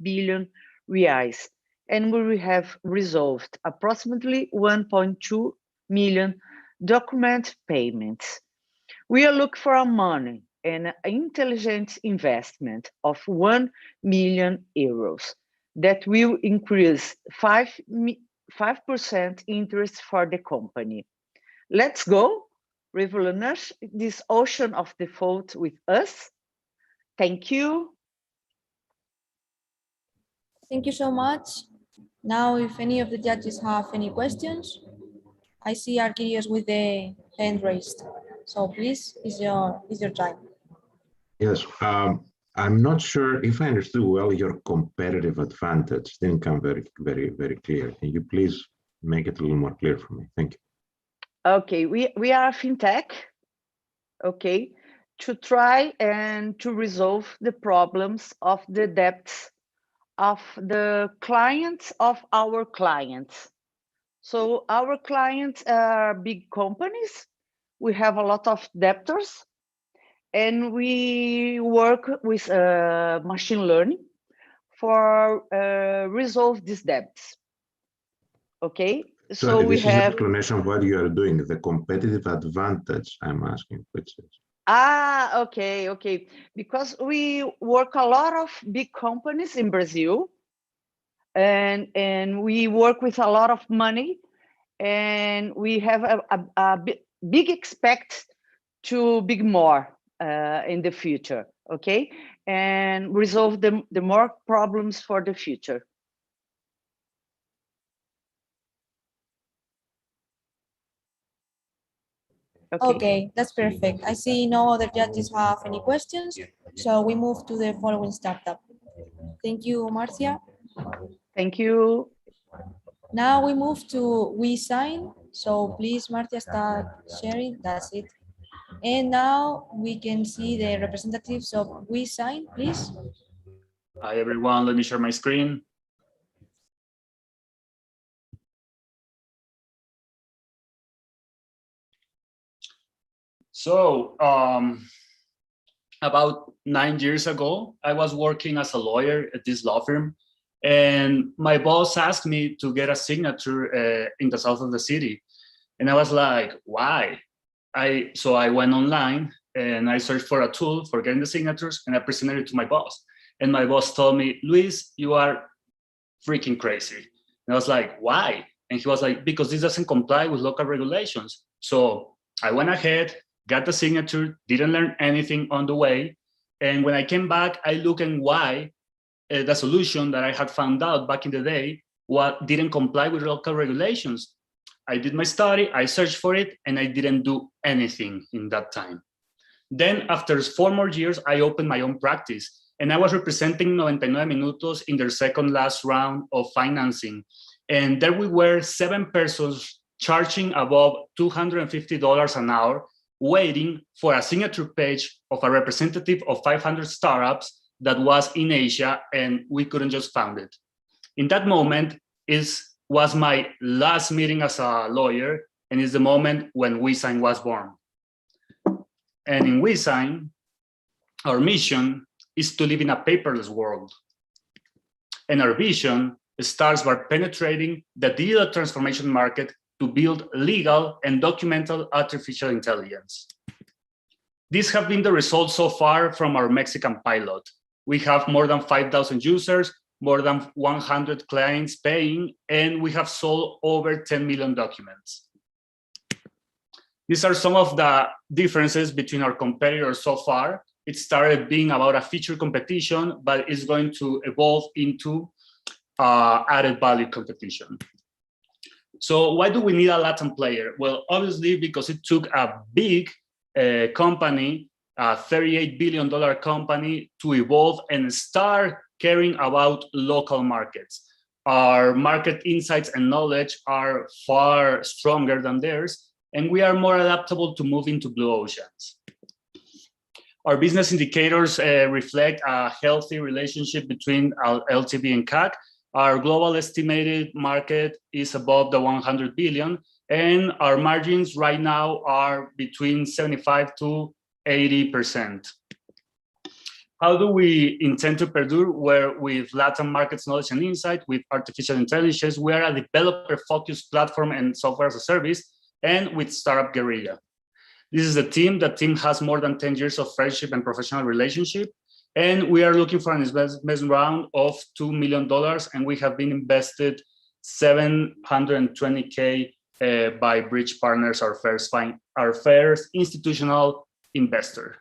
billion reais, and we have resolved approximately 1.2 million document payments. We are looking for money and an intelligent investment of 1 million euros that will increase 5% interest for the company. Let's go revolutionize this ocean of default with us. Thank you. Thank you so much. Now, if any of the judges have any questions, I see Archelius with the hand raised. So please, is your time. Yes, I'm not sure if I understood well your competitive advantage. Didn't come very clear. Can you please make it a little more clear for me? Thank you. Okay, we are a fintech, okay, to try and to resolve the problems of the debts of the clients of our clients. So our clients are big companies. We have a lot of debtors, and we work with machine learning for resolve these debts. Okay, so we have an explanation of what you are doing. The competitive advantage I'm asking, which is. Okay. Because we work a lot of big companies in Brazil, and we work with a lot of money, and we have a big expect to big more in the future, okay, and resolve the more problems for the future. Okay, that's perfect. I see no other judges have any questions, so we move to the following startup. Thank you, Marcia. Thank you. Now we move to WeSign. So please, Marcia, start sharing. That's it. And now we can see the representatives of WeSign, please. Hi, everyone. Let me share my screen. So about 9 years ago, I was working as a lawyer at this law firm, and my boss asked me to get a signature in the south of the city. And I was like, why? So I went online and I searched for a tool for getting the signatures, and I presented it to my boss. And my boss told me, Luis, you are freaking crazy. And I was like, why? And he was like, because this doesn't comply with local regulations. So I went ahead, got the signature, didn't learn anything on the way. And when I came back, I looked at why the solution that I had found out back in the day didn't comply with local regulations. I did my study, I searched for it, and I didn't do anything in that time. Then after 4 more years, I opened my own practice, and I was representing 99 Minutos in their second last round of financing. And there we were 7 persons charging above $250 an hour, waiting for a signature page of a representative of 500 startups that was in Asia, and we couldn't just find it. In that moment was my last meeting as a lawyer, and is the moment when WeSign was born. And in WeSign, our mission is to live in a paperless world. And our vision starts by penetrating the digital transformation market to build legal and documental artificial intelligence. These have been the results so far from our Mexican pilot. We have more than 5,000 users, more than 100 clients paying, and we have sold over 10 million documents. These are some of the differences between our competitors so far. It started being about a feature competition, but it's going to evolve into added value competition. So why do we need a Latin player? Well, obviously, because it took a big company, a $38 billion company, to evolve and start caring about local markets. Our market insights and knowledge are far stronger than theirs, and we are more adaptable to move into blue oceans. Our business indicators reflect a healthy relationship between our LTV and CAC. Our global estimated market is above the 100 billion, and our margins right now are between 75 to 80%. How do we intend to pursue? Where with Latin markets knowledge and insight, with artificial intelligence, we are a developer-focused platform and software as a service, and with Startup Guerrilla. This is a team. The team has more than 10 years of friendship and professional relationship, and we are looking for an investment round of $2 million, and we have been invested $720K by Bridge Partners, our first institutional investor.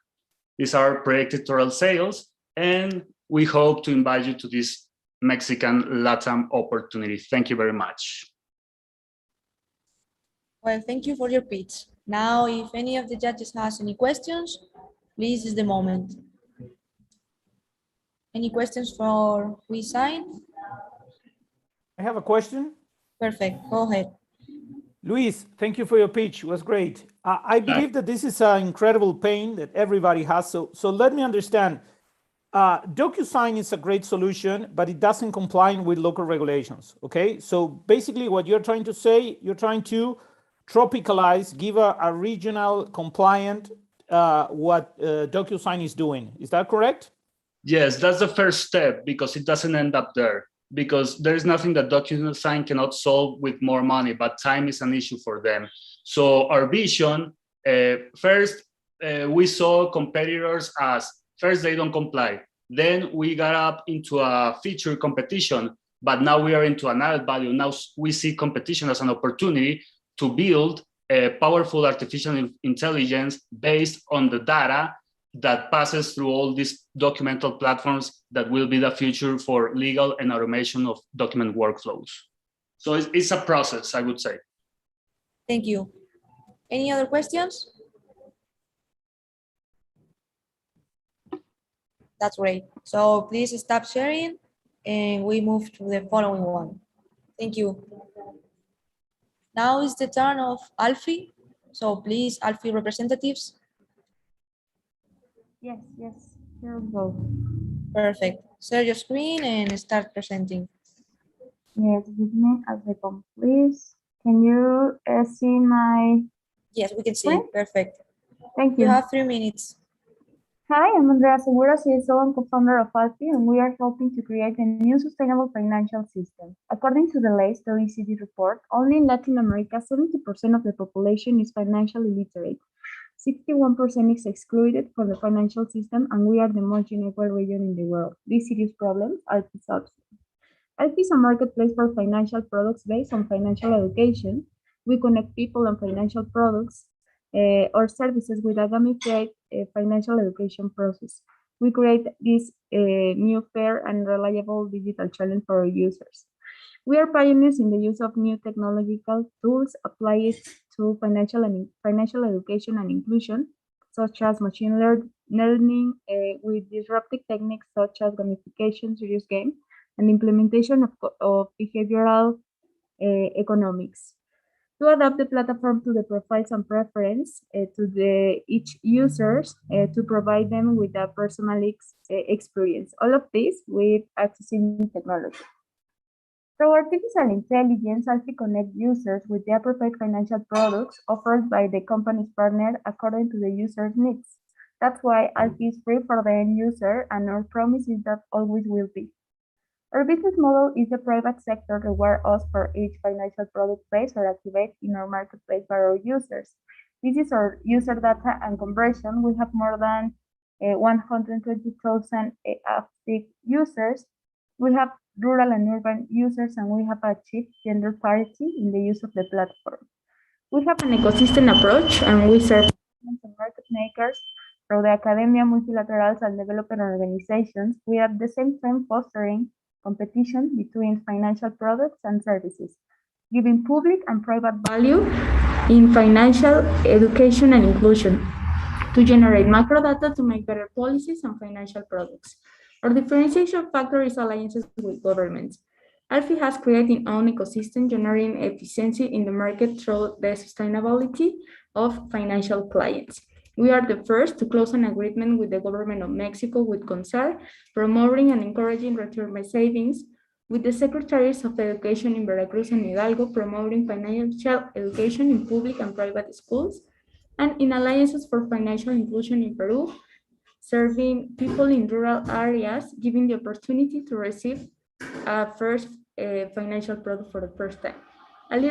These are projected total sales, and we hope to invite you to this Mexican LATAM opportunity. Thank you very much. Well, thank you for your pitch. Now, if any of the judges has any questions, please is the moment. Any questions for WeSign? I have a question. Perfect, go ahead. Luis, thank you for your pitch. It was great. I believe that this is an incredible pain that everybody has. So let me understand. DocuSign is a great solution, but it doesn't comply with local regulations. Okay, so basically what you're trying to say, you're trying to tropicalize, give a regional compliant what DocuSign is doing. Is that correct? Yes, that's the first step, because it doesn't end up there. Because there is nothing that DocuSign cannot solve with more money, but time is an issue for them. So our vision, first, we saw competitors as, first, they don't comply. Then we got up into a feature competition, but now we are into an added value. Now we see competition as an opportunity to build a powerful artificial intelligence based on the data that passes through all these documental platforms that will be the future for legal and automation of document workflows. So it's a process, I would say. Thank you. Any other questions? That's great. So please stop sharing and we move to the following one. Thank you. Now is the turn of Alfie. So please, Alfie representatives. Yes, here we go. Perfect. Share your screen and start presenting. Yes, give me a second, please. Can you see my... Yes, we can see. screen? Perfect. Thank you. You have 3 minutes. Hi, I'm Andrea Segura, CSO and co-founder of Alfie, and we are helping to create a new sustainable financial system. According to the latest OECD report, only in Latin America, 70% of the population is financially illiterate. 61% is excluded from the financial system, and we are the most unequal region in the world. These serious problems are solved. Alfie is a marketplace for financial products based on financial education. We connect people and financial products or services with a gamified financial education process. We create this new, fair, and reliable digital challenge for our users. We are pioneers in the use of new technological tools applied to financial education and inclusion, such as machine learning with disruptive techniques such as gamification, serious game, and implementation of behavioral economics. To adapt the platform to the profiles and preference to each users to provide them with a personalized experience. All of this with accessing technology. Through artificial intelligence, Alfie connects users with the appropriate financial products offered by the company's partner according to the user's needs. That's why Alfie is free for the end user, and our promise is that always will be. Our business model is the private sector reward us for each financial product placed or activate in our marketplace by our users. This is our user data and conversion. We have more than 120,000 active users. We have rural and urban users, and we have achieved gender parity in the use of the platform. We have an ecosystem approach, and we serve market makers through the academia, multilaterals, and developer organizations. We are at the same time fostering competition between financial products and services, giving public and private value in financial education and inclusion to generate macro data to make better policies and financial products. Our differentiation factor is alliances with governments. Alfie has created its own ecosystem, generating efficiency in the market through the sustainability of financial clients. We are the first to close an agreement with the government of Mexico with CONSAR, promoting and encouraging retirement savings, with the Secretaries of Education in Veracruz and Hidalgo, promoting financial education in public and private schools, and in alliances for financial inclusion in Peru, serving people in rural areas, giving the opportunity to receive a first financial product for the first time. We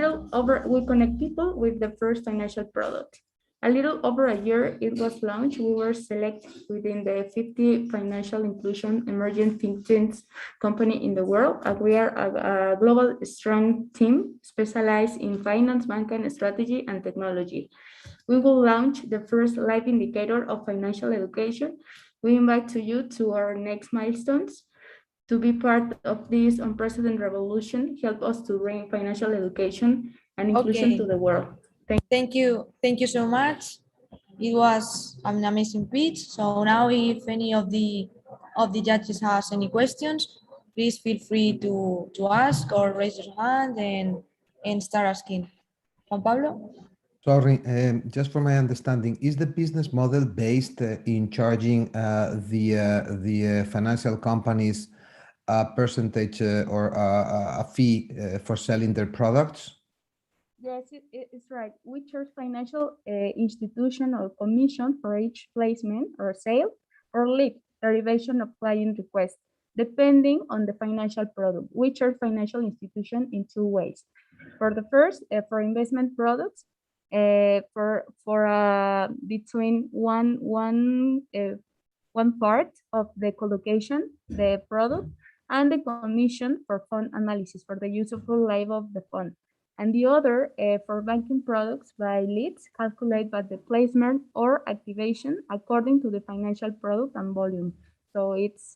connect people with the first financial product. A little over a year it was launched, we were selected within the 50 financial inclusion emerging think tanks company in the world. We are a global strong team specialized in finance, banking, strategy, and technology. We will launch the first live indicator of financial education. We invite you to our next milestones. To be part of this unprecedented revolution, help us to bring financial education and inclusion to the world. Thank you so much. It was an amazing pitch. So now if any of the judges has any questions, please feel free to ask or raise your hand and start asking. Juan Pablo? Sorry, just for my understanding, is the business model based in charging the financial companies a percentage or a fee for selling their products? Yes, it's right. We charge financial institution or commission for each placement or sale or lead derivation of client request, depending on the financial product. We charge financial institution in two ways. For the first, for investment products, for between one part of the collocation, the product, and the commission for fund analysis for the useful life of the fund. And the other for banking products by leads calculate by the placement or activation according to the financial product and volume. So it's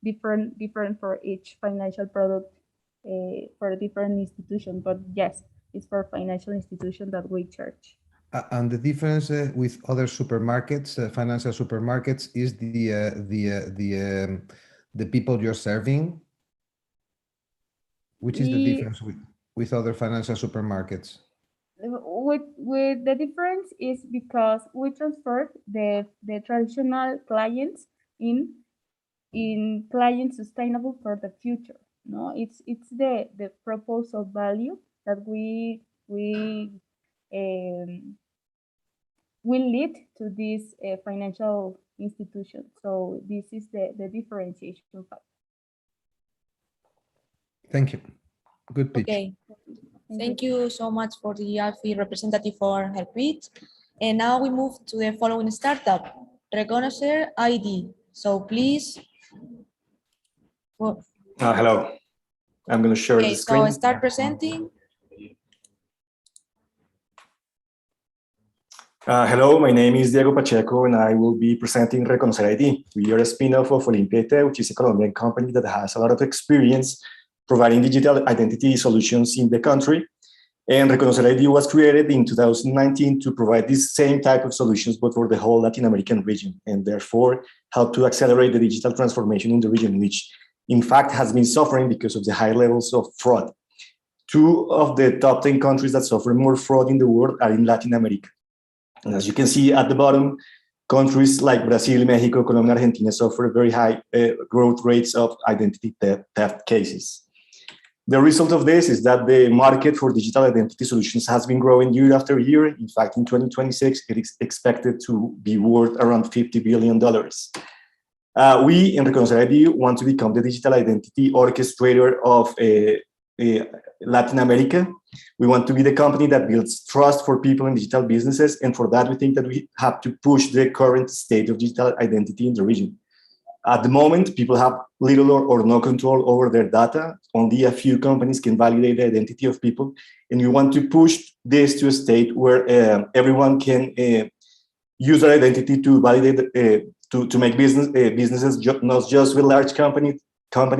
different for each financial product for a different institution. But yes, it's for financial institution that we charge. And the difference with other supermarkets, financial supermarkets, is the people you're serving. Which is the difference with other financial supermarkets? With the difference is because we transfer the traditional clients in clients sustainable for the future. No, it's the proposal value that we will lead to this financial institution. So this is the differentiation factor. Thank you. Good pitch. Okay. Thank you so much for the ALFI representative for her pitch. And now we move to the following startup, Reconocer ID. So please. Hello. I'm going to share the screen. So start presenting. Hello, my name is Diego Pacheco, and I will be presenting Reconocer ID. We are a spin-off of Olimpiete, which is a Colombian company that has a lot of experience providing digital identity solutions in the country. And Reconocer ID was created in 2019 to provide this same type of solutions, but for the whole Latin American region, and therefore help to accelerate the digital transformation in the region, which in fact has been suffering because of the high levels of fraud. 2 of the top 10 countries that suffer more fraud in the world are in Latin America. And as you can see at the bottom, countries like Brazil, Mexico, Colombia, Argentina suffer very high growth rates of identity theft cases. The result of this is that the market for digital identity solutions has been growing year after year. In fact, in 2026, it is expected to be worth around $50 billion. We in Reconocer ID want to become the digital identity orchestrator of Latin America. We want to be the company that builds trust for people in digital businesses. And for that, we think that we have to push the current state of digital identity in the region. At the moment, people have little or no control over their data. Only a few companies can validate the identity of people. And we want to push this to a state where everyone can use their identity to validate, to make businesses not just with large companies,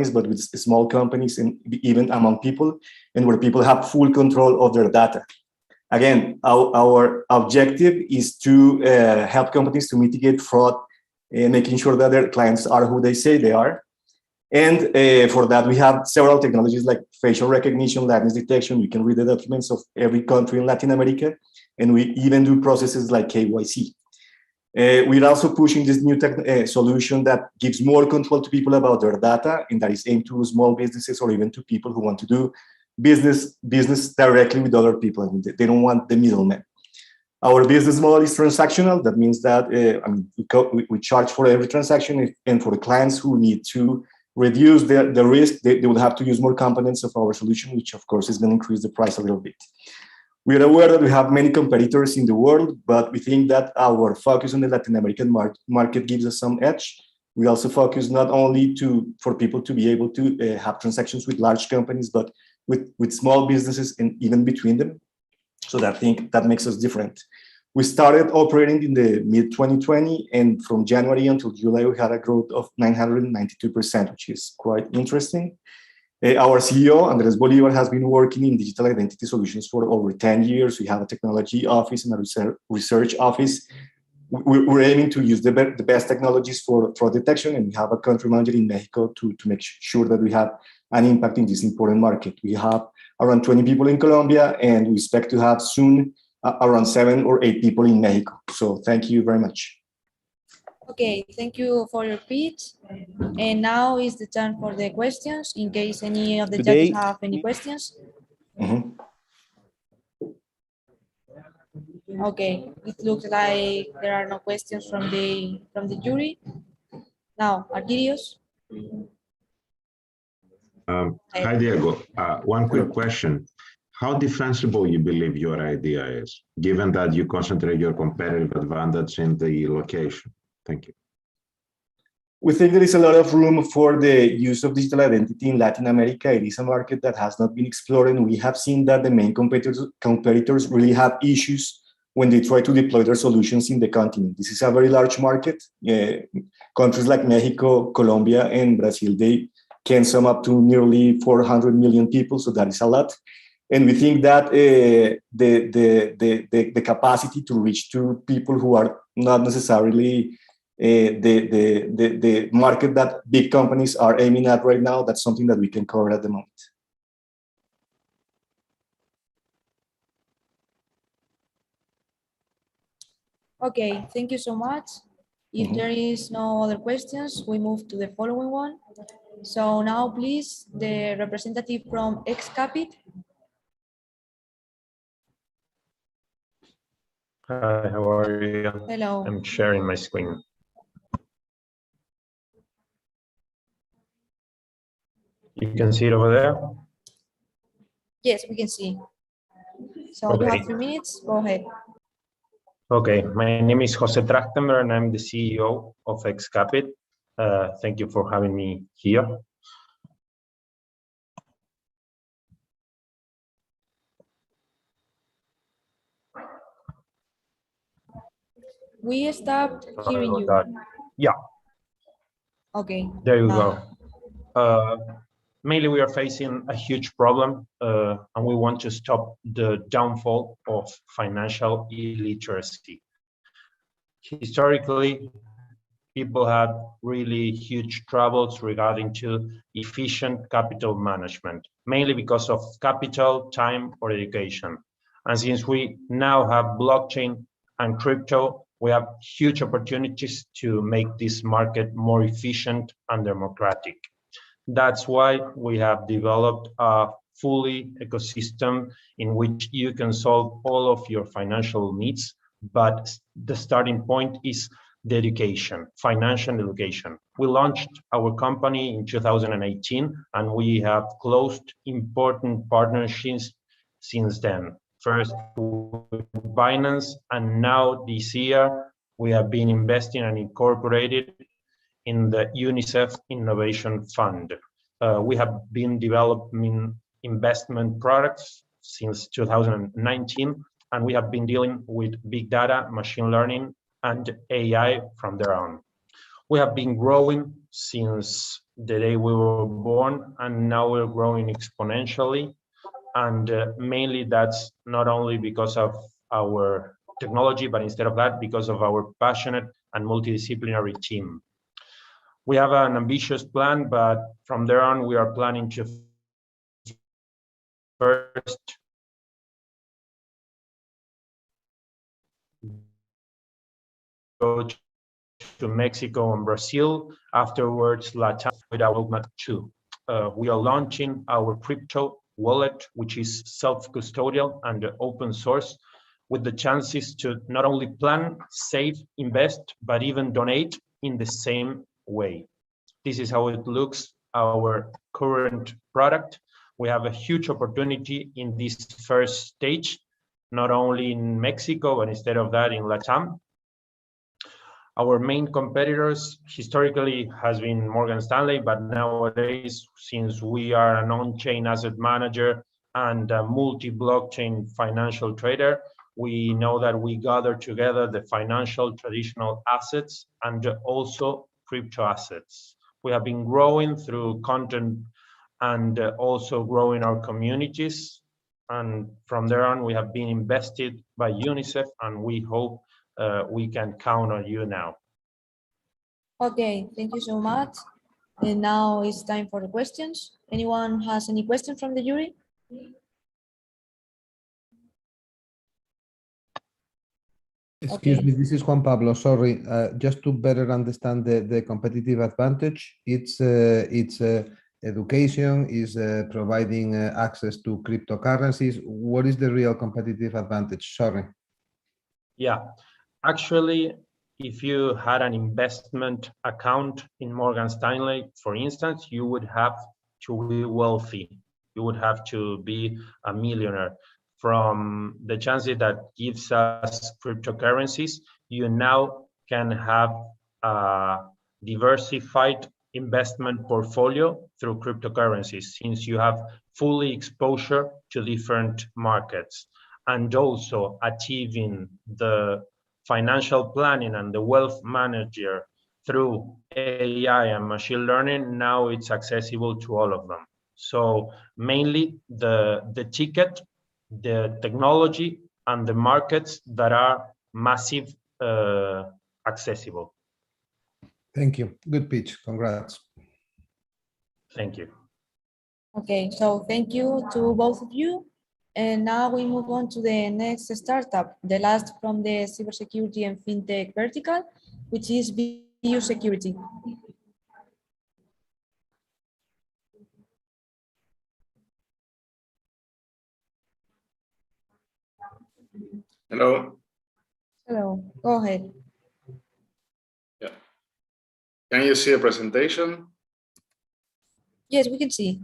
but with small companies and even among people, and where people have full control of their data. Again, our objective is to help companies to mitigate fraud, making sure that their clients are who they say they are. And for that, we have several technologies like facial recognition, liveness detection. We can read the documents of every country in Latin America, and we even do processes like KYC. We're also pushing this new solution that gives more control to people about their data, and that is aimed to small businesses or even to people who want to do business directly with other people. I mean, they don't want the middleman. Our business model is transactional. That means that we charge for every transaction, and for the clients who need to reduce the risk, they will have to use more components of our solution, which of course is going to increase the price a little bit. We are aware that we have many competitors in the world, but we think that our focus on the Latin American market gives us some edge. We also focus not only for people to be able to have transactions with large companies, but with small businesses and even between them. So I think that makes us different. We started operating in the mid-2020, and from January until July, we had a growth of 992%, which is quite interesting. Our CEO, Andres Bolivar, has been working in digital identity solutions for over 10 years. We have a technology office and a research office. We're aiming to use the best technologies for fraud detection, and we have a country manager in Mexico to make sure that we have an impact in this important market. We have around 20 people in Colombia, and we expect to have soon around 7 or 8 people in Mexico. So thank you very much. Okay, thank you for your pitch. And now is the time for the questions, in case any of the judges have any questions. Okay, it looks like there are no questions from the jury. Now, Argyrios. Hi, Diego. One quick question. How defensible you believe your idea is, given that you concentrate your competitive advantage in the location? Thank you. We think there is a lot of room for the use of digital identity in Latin America. It is a market that has not been explored, and we have seen that the main competitors really have issues when they try to deploy their solutions in the continent. This is a very large market. Countries like Mexico, Colombia, and Brazil, they can sum up to nearly 400 million people, so that is a lot. And we think that the capacity to reach to people who are not necessarily the market that big companies are aiming at right now, that's something that we can cover at the moment. Okay, thank you so much. If there is no other questions, we move to the following one. So now, please, the representative from Excapit. Hi, how are you? Hello. I'm sharing my screen. You can see it over there? Yes, we can see. So Okay. you have 3 minutes, go ahead. Okay, my name is Jose Trachtenberg and I'm the CEO of Excapit. Thank you for having me here. We stopped hearing you. Yeah. Okay. There you now. go. Mainly we are facing a huge problem and we want to stop the downfall of financial illiteracy. Historically, people had really huge troubles regarding to efficient capital management, mainly because of capital, time, or education. And since we now have blockchain and crypto, we have huge opportunities to make this market more efficient and democratic. That's why we have developed a fully ecosystem in which you can solve all of your financial needs, but the starting point is the education, financial education. We launched our company in 2018 and we have closed important partnerships since then. First with Binance, and now this year we have been investing and incorporated in the UNICEF Innovation Fund. We have been developing investment products since 2019, and we have been dealing with big data, machine learning, and AI from there on. We have been growing since the day we were born, and now we're growing exponentially. And mainly that's not only because of our technology, but instead of that, because of our passionate and multidisciplinary team. We have an ambitious plan, but from there on, we are planning to first go to Mexico and Brazil, afterwards Latam with our roadmap 2. We are launching our crypto wallet, which is self-custodial and open source, with the chances to not only plan, save, invest, but even donate in the same way. This is how it looks, our current product. We have a huge opportunity in this first stage, not only in Mexico, but instead of that in Latam. Our main competitors historically has been Morgan Stanley, but nowadays, since we are an on-chain asset manager and a multi-blockchain financial trader, we know that we gather together the financial traditional assets and also crypto assets. We have been growing through content and also growing our communities. And from there on, we have been invested by UNICEF, and we hope we can count on you now. Okay, thank you so much. And now it's time for the questions. Anyone has any questions from the jury? Excuse me, this is Juan Pablo. Sorry, just to better understand the competitive advantage, it's education, is providing access to cryptocurrencies. What is the real competitive advantage? Sorry. Yeah, actually, if you had an investment account in Morgan Stanley, for instance, you would have to be wealthy. You would have to be a millionaire. From the chances that gives us cryptocurrencies, you now can have a diversified investment portfolio through cryptocurrencies, since you have fully exposure to different markets, and also achieving the financial planning and the wealth manager through AI and machine learning. Now it's accessible to all of them. So mainly the ticket, the technology, and the markets that are massive accessible. Thank you. Good pitch. Congrats. Thank you. Okay, so thank you to both of you. And now we move on to the next startup, the last from the cybersecurity and fintech vertical, which is biosecurity. Hello. Hello, go ahead. Yeah. Can you see a presentation? Yes, we can see.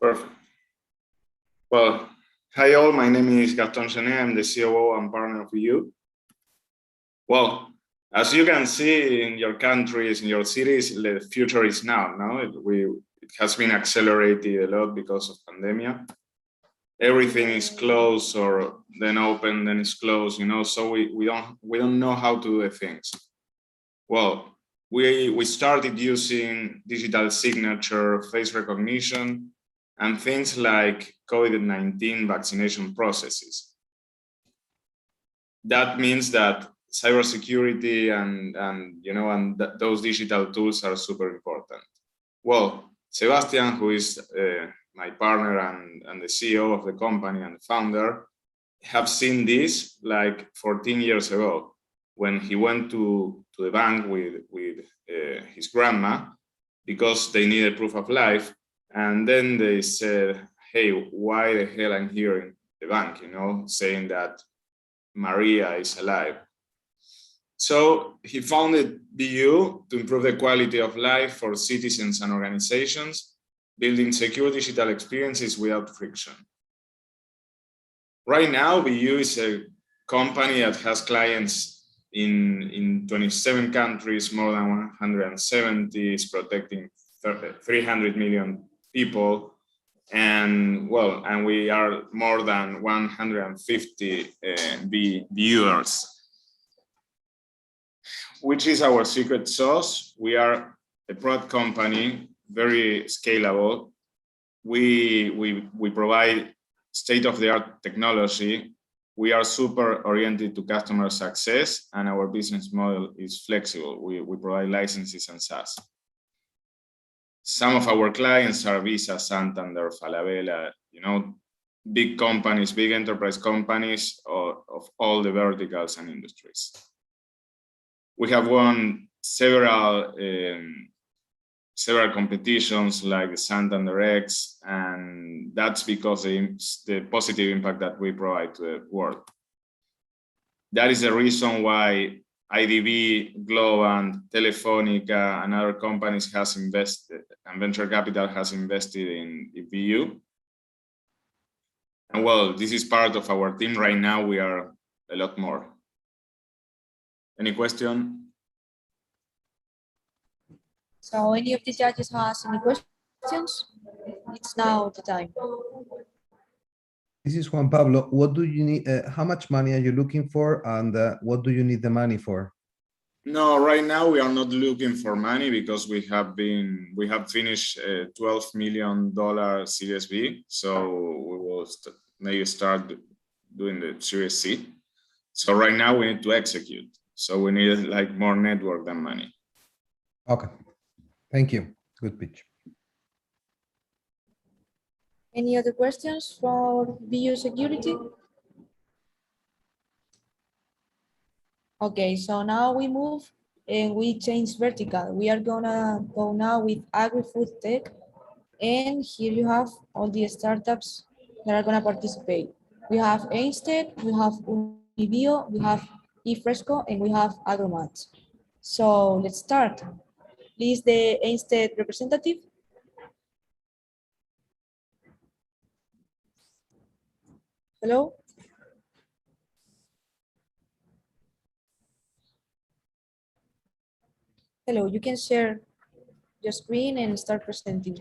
Perfect. Well, hi all, my name is Gaston Chenet. I'm the COO and partner of VU. Well, as you can see in your countries, in your cities, the future is now. It has been accelerated a lot because of pandemic. Everything is closed or then open, then it's closed, so we don't know how to do the things. Well, we started using digital signature, face recognition, and things like COVID-19 vaccination processes. That means that cybersecurity and those digital tools are super important. Well, Sebastian, who is my partner and the CEO of the company and the founder, have seen this like 14 years ago when he went to the bank with his grandma because they needed proof of life. And then they said, hey, why the hell I'm here in the bank, saying that Maria is alive. So he founded VU to improve the quality of life for citizens and organizations, building secure digital experiences without friction. Right now, VU is a company that has clients in 27 countries, more than 170, is protecting 300 million people. And we are more than 150 viewers. Which is our secret sauce? We are a product company, very scalable. We provide state-of-the-art technology. We are super oriented to customer success, and our business model is flexible. We provide licenses and SaaS. Some of our clients are Visa, Santander, Falabella, big companies, big enterprise companies of all the verticals and industries. We have won several competitions like the Santander X, and that's because the positive impact that we provide to the world. That is the reason why IDB, Globant, Telefonica, and other companies has invested, and venture capital has invested in VU. And this is part of our team. Right now, we are a lot more. Any question? So any of the judges has any questions? It's now the time. This is Juan Pablo. What do you need? How much money are you looking for, and what do you need the money for? No, right now we are not looking for money because we have finished a $12 million Series B. So we will maybe start doing the Series C. So right now we need to execute. So we need like more network than money. Okay. Thank you. Good pitch. Any other questions for VU security? Okay, so now we move and we change vertical. We are gonna go now with agri-food tech. And here you have all the startups that are gonna participate. We have Einstead, we have Unibio, we have eFresco, and we have Agromat. So let's start. Please, the Einstead representative. Hello? Hello, you can share your screen and start presenting.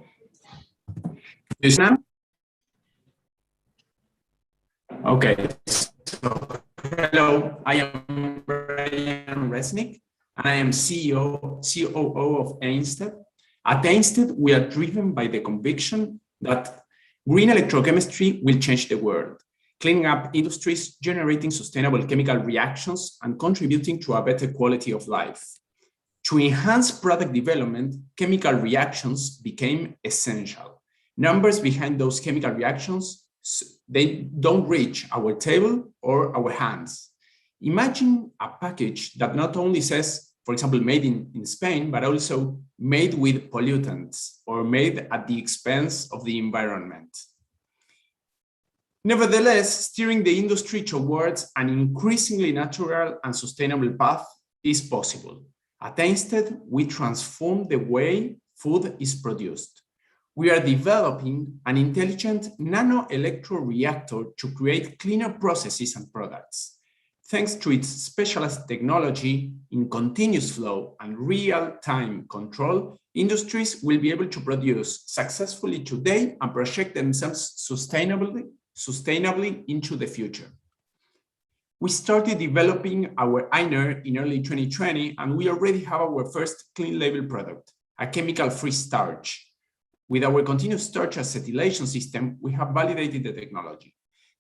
Yes, ma'am. Okay, so hello, I am Brian Resnick, and I am COO of Einstead. At Einstead, we are driven by the conviction that green electrochemistry will change the world, cleaning up industries, generating sustainable chemical reactions, and contributing to a better quality of life. To enhance product development, chemical reactions became essential. Numbers behind those chemical reactions, they don't reach our table or our hands. Imagine a package that not only says, for example, made in Spain, but also made with pollutants or made at the expense of the environment. Nevertheless, steering the industry towards an increasingly natural and sustainable path is possible. At Ainsted, we transform the way food is produced. We are developing an intelligent nano-electroreactor to create cleaner processes and products. Thanks to its specialized technology in continuous flow and real-time control, industries will be able to produce successfully today and project themselves sustainably into the future. We started developing our einer in early 2020, and we already have our first clean label product, a chemical-free starch. With our continuous starch acetylation system, we have validated the technology.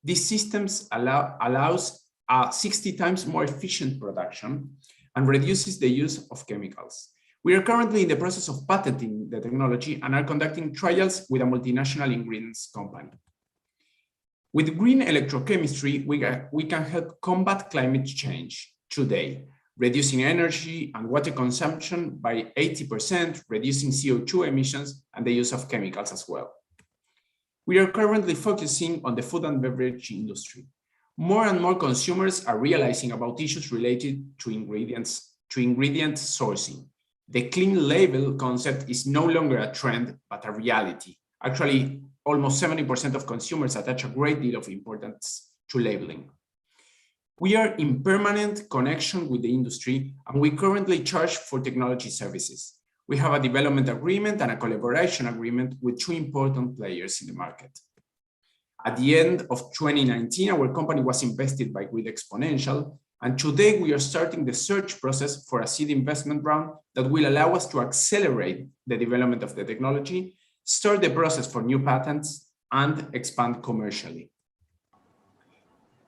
These systems allows a 60 times more efficient production and reduces the use of chemicals. We are currently in the process of patenting the technology and are conducting trials with a multinational ingredients company. With green electrochemistry, we can help combat climate change today, reducing energy and water consumption by 80%, reducing CO2 emissions, and the use of chemicals as well. We are currently focusing on the food and beverage industry. More and more consumers are realizing about issues related to ingredient sourcing. The clean label concept is no longer a trend, but a reality. Actually, almost 70% of consumers attach a great deal of importance to labeling. We are in permanent connection with the industry, and we currently charge for technology services. We have a development agreement and a collaboration agreement with two important players in the market. At the end of 2019, our company was invested by Grid Exponential, and today we are starting the search process for a seed investment round that will allow us to accelerate the development of the technology, start the process for new patents, and expand commercially.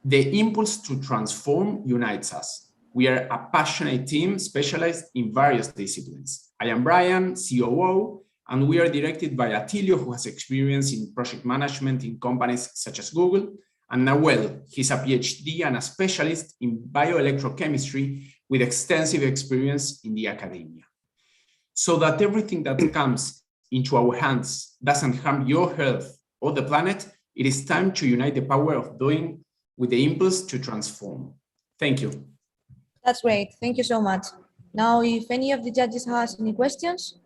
The impulse to transform unites us. We are a passionate team specialized in various disciplines. I am Brian, COO, and we are directed by Atilio, who has experience in project management in companies such as Google, and Nahuel, he's a PhD and a specialist in bioelectrochemistry with extensive experience in the academia. So that everything that comes into our hands doesn't harm your health or the planet, it is time to unite the power of doing with the impulse to transform. Thank you. That's great. Thank you so much. Now, if any of the judges has any questions.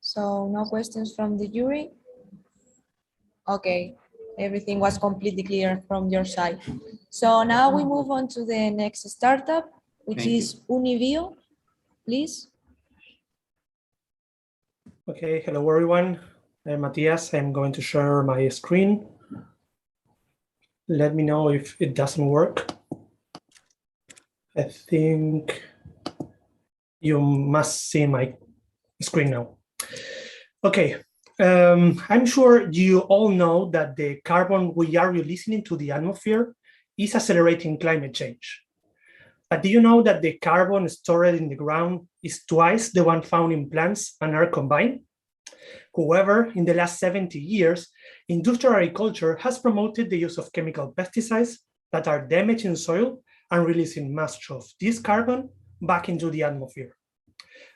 So no questions from the jury. Okay, everything was completely clear from your side. So now we move on to the next startup, which is Univio, please. Okay, hello everyone. I'm Matthias. I'm going to share my screen. Let me know if it doesn't work. I think you must see my screen now. Okay, I'm sure you all know that the carbon we are releasing into the atmosphere is accelerating climate change. But do you know that the carbon stored in the ground is twice the one found in plants and air combined? However, in the last 70 years, industrial agriculture has promoted the use of chemical pesticides that are damaging soil and releasing much of this carbon back into the atmosphere.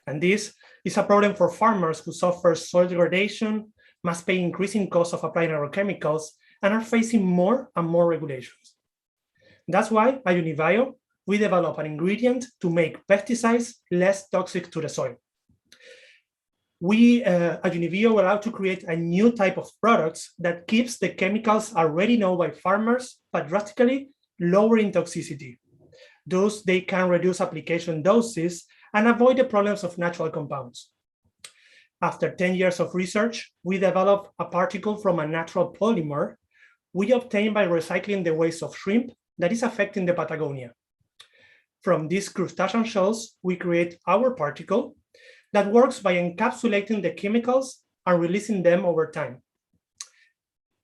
And this is a problem for farmers who suffer soil degradation, must pay increasing costs of applying agrochemicals, and are facing more and more regulations. That's why at Univio, we develop an ingredient to make pesticides less toxic to the soil. We at Univio are allowed to create a new type of products that keeps the chemicals already known by farmers, but drastically lowering toxicity. Thus, they can reduce application doses and avoid the problems of natural compounds. After 10 years of research, we developed a particle from a natural polymer we obtained by recycling the waste of shrimp that is affecting the Patagonia. From these crustacean shells, we create our particle that works by encapsulating the chemicals and releasing them over time.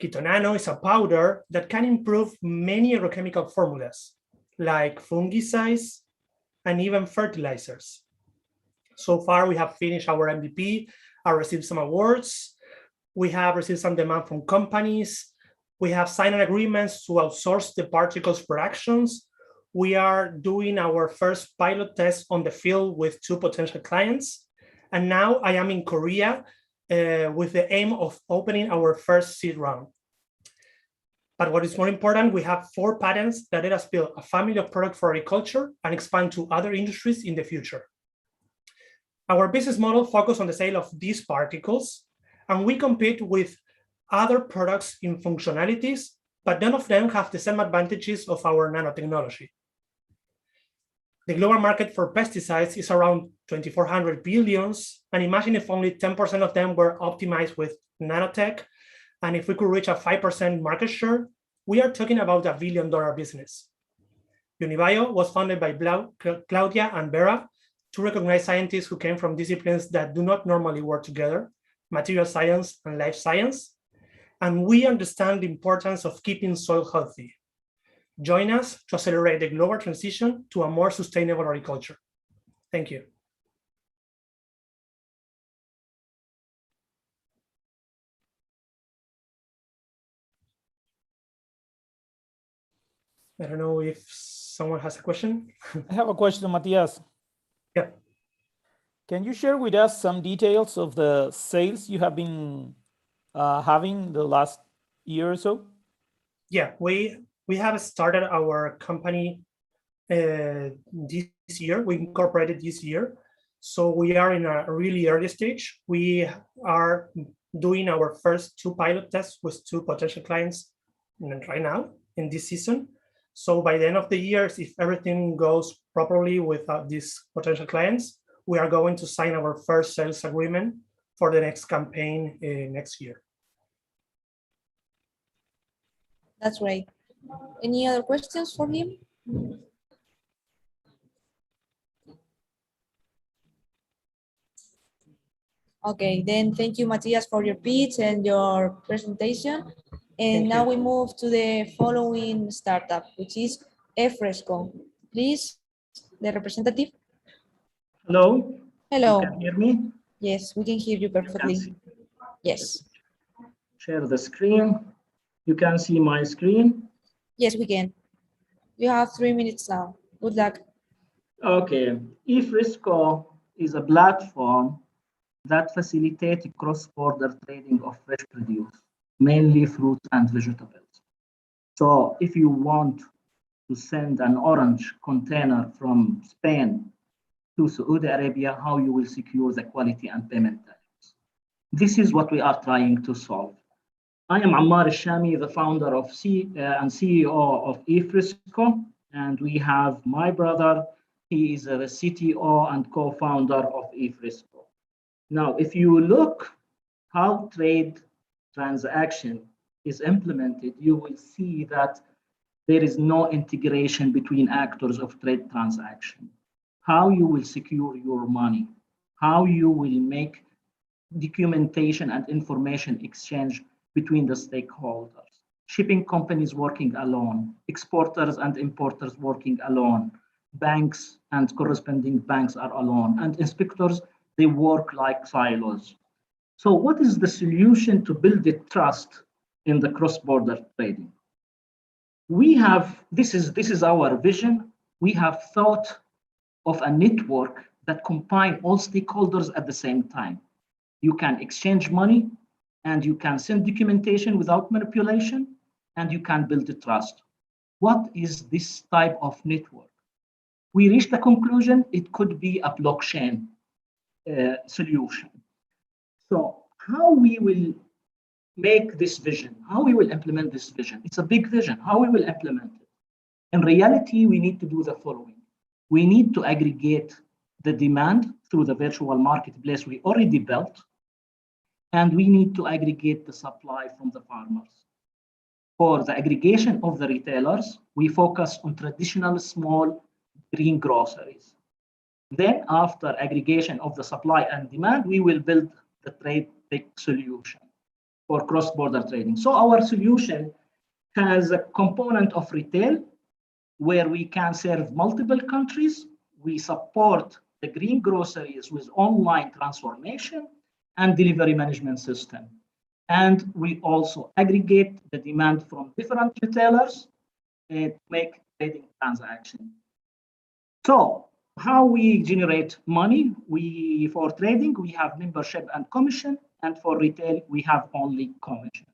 Ketonano is a powder that can improve many agrochemical formulas, like fungicides and even fertilizers. So far, we have finished our MVP, I received some awards, we have received some demand from companies, we have signed agreements to outsource the particles productions, we are doing our first pilot test on the field with 2 potential clients, and now I am in Korea with the aim of opening our first seed round. But what is more important, we have 4 patents that let us build a family of products for agriculture and expand to other industries in the future. Our business model focuses on the sale of these particles, and we compete with other products in functionalities, but none of them have the same advantages of our nanotechnology. The global market for pesticides is around 2,400 billions, and imagine if only 10% of them were optimized with nanotech, and if we could reach a 5% market share, we are talking about $1 billion business. Unibio was founded by Claudia and Vera, 2 recognized scientists who came from disciplines that do not normally work together, material science and life science, and we understand the importance of keeping soil healthy. Join us to accelerate the global transition to a more sustainable agriculture. Thank you. I don't know if someone has a question. I have a question, Matias. Yeah. Can you share with us some details of the sales you have been having the last year or so? Yeah, we have started our company this year. We incorporated this year. So we are in a really early stage. We are doing our first 2 pilot tests with 2 potential clients right now in this season. So by the end of the year, if everything goes properly with these potential clients, we are going to sign our first sales agreement for the next campaign next year. That's great. Any other questions for him? Okay, then thank you, Matias, for your pitch and your presentation. And now we move to the following startup, which is eFresco. Please, the representative. Hello. Hello. You can hear me? Yes, we can hear you perfectly. Yes. Share the screen. You can see my screen. Yes, we can. You have 3 minutes now. Good luck. Okay. eFresco is a platform that facilitates cross-border trading of fresh produce, mainly fruits and vegetables. So if you want to send an orange container from Spain to Saudi Arabia, how you will secure the quality and payment terms. This is what we are trying to solve. I am Ammar Shami, the founder of and CEO of eFresco, and we have my brother. He is the CTO and co-founder of eFresco. Now, if you look how trade transaction is implemented, you will see that there is no integration between actors of trade transaction. How you will secure your money, how you will make documentation and information exchange between the stakeholders. Shipping companies working alone, exporters and importers working alone, banks and corresponding banks are alone, and inspectors, they work like silos. So what is the solution to build the trust in the cross-border trading? We have, this is our vision. We have thought of a network that combine all stakeholders at the same time. You can exchange money, and you can send documentation without manipulation, and you can build the trust. What is this type of network? We reached the conclusion it could be a blockchain solution. So how we will make this vision, how we will implement this vision? It's a big vision, how we will implement it. In reality, we need to do the following. We need to aggregate the demand through the virtual marketplace we already built, and we need to aggregate the supply from the farmers. For the aggregation of the retailers, we focus on traditional small green groceries. Then after aggregation of the supply and demand, we will build the trade tech solution for cross-border trading. So our solution has a component of retail where we can serve multiple countries. We support the green groceries with online transformation and delivery management system. And we also aggregate the demand from different retailers to make trading transactions. So how we generate money? For trading, we have membership and commission. And for retail, we have only commission.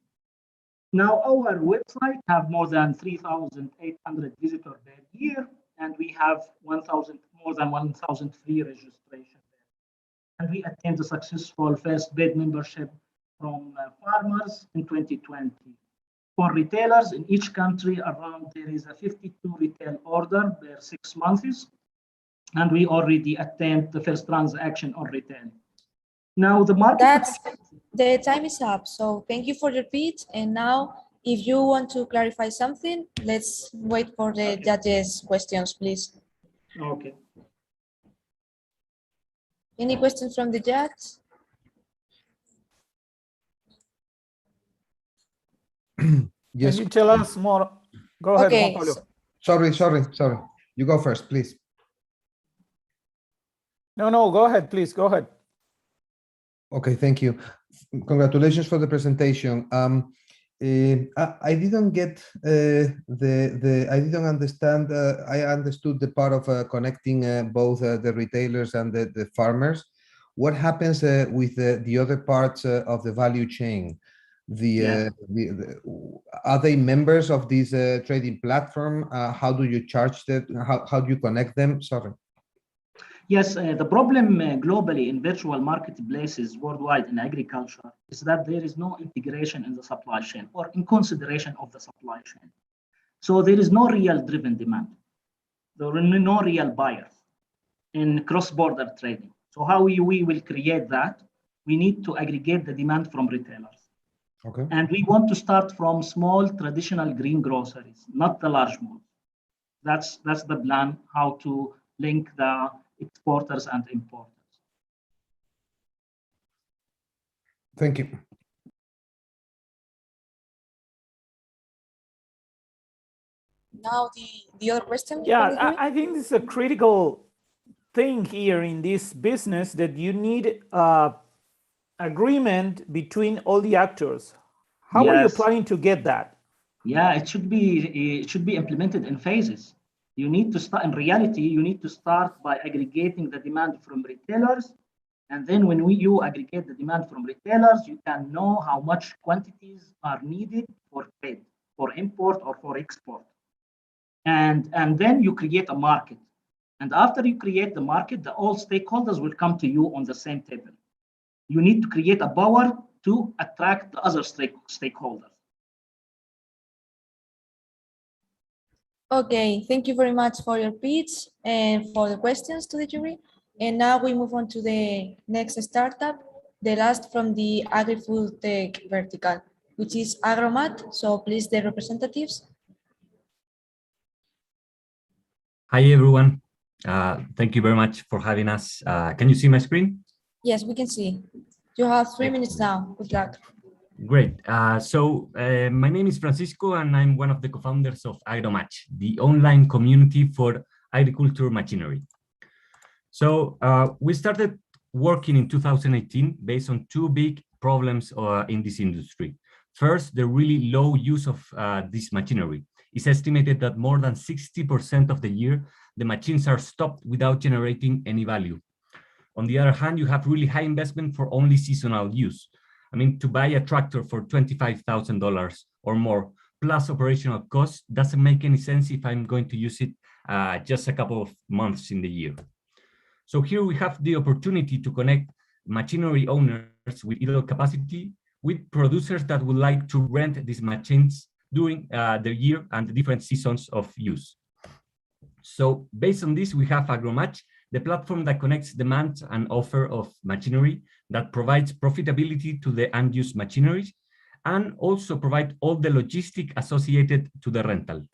Now, our website have more than 3,800 visitors per year, and we have more than 1,000 free registrations. And we attained a successful first bid membership from farmers in 2020. For retailers in each country, there is a 52 retail order per 6 months, and we already attained the first transaction on retail. Now the market. The time is up, so thank you for your pitch. And now, if you want to clarify something, let's wait for the judges' questions, please. Okay. Any questions from the judge? Yes. Can you tell us more? Go ahead, Okay, Juan Pablo. Sorry. You go first, please. No, go ahead, please. Go ahead. Okay, thank you. Congratulations for the presentation. I didn't get I didn't understand. I understood the part of connecting both the retailers and the farmers. What happens with the other parts of the value chain? Are they members of this trading platform? How do you charge that? How do you connect them? Sorry. Yes, the problem globally in virtual marketplaces worldwide in agriculture is that there is no integration in the supply chain or in consideration of the supply chain. So there is no real driven demand. There are no real buyers in cross-border trading. So how we will create that? We need to aggregate the demand from retailers. Okay. And we want to start from small traditional green groceries, not the large malls. That's the plan, how to link the exporters and importers. Thank you. Now the other question. Yeah, I think this is a critical thing here in this business, that you need agreement between all the actors. How are you planning to get that? Yeah, it should be implemented in phases. You need to start, in reality, you need to start by aggregating the demand from retailers. And then when you aggregate the demand from retailers, you can know how much quantities are needed for trade, for import or for export. And then you create a market. And after you create the market, all stakeholders will come to you on the same table. You need to create a power to attract the other stakeholders. Okay, thank you very much for your pitch and for the questions to the jury. And now we move on to the next startup, the last from the agri-food tech vertical, which is Agromat. So please, the representatives. Hi, everyone. Thank you very much for having us. Can you see my screen? Yes, we can see. You have 3 minutes now. Good luck. Great. My name is Francisco, and I'm one of the co-founders of Agromatch, the online community for agriculture machinery. So we started working in 2018 based on two big problems in this industry. First, the really low use of this machinery. It's estimated that more than 60% of the year, the machines are stopped without generating any value. On the other hand, you have really high investment for only seasonal use. I mean, to buy a tractor for $25,000 or more, plus operational costs, doesn't make any sense if I'm going to use it just a couple of months in the year. So here we have the opportunity to connect machinery owners with idle capacity with producers that would like to rent these machines during the year and the different seasons of use. So based on this, we have Agromatch, the platform that connects demand and offer of machinery, that provides profitability to the end-use machinery, and also provide all the logistic associated to the rental.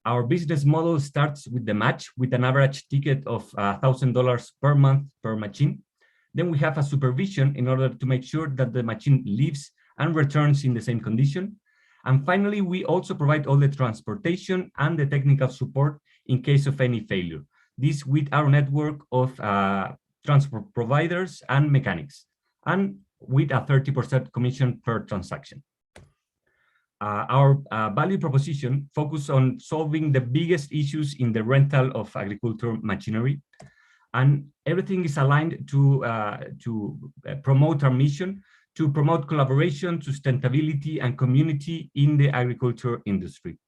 Our business model starts with the match, with an average ticket of $1,000 per month per machine. Then we have a supervision in order to make sure that the machine leaves and returns in the same condition. And finally, we also provide all the transportation and the technical support in case of any failure. This with our network of transport providers and mechanics, and with a 30% commission per transaction. Our value proposition focuses on solving the biggest issues in the rental of agricultural machinery. And everything is aligned to promote our mission, to promote collaboration, sustainability, and community in the agriculture industry.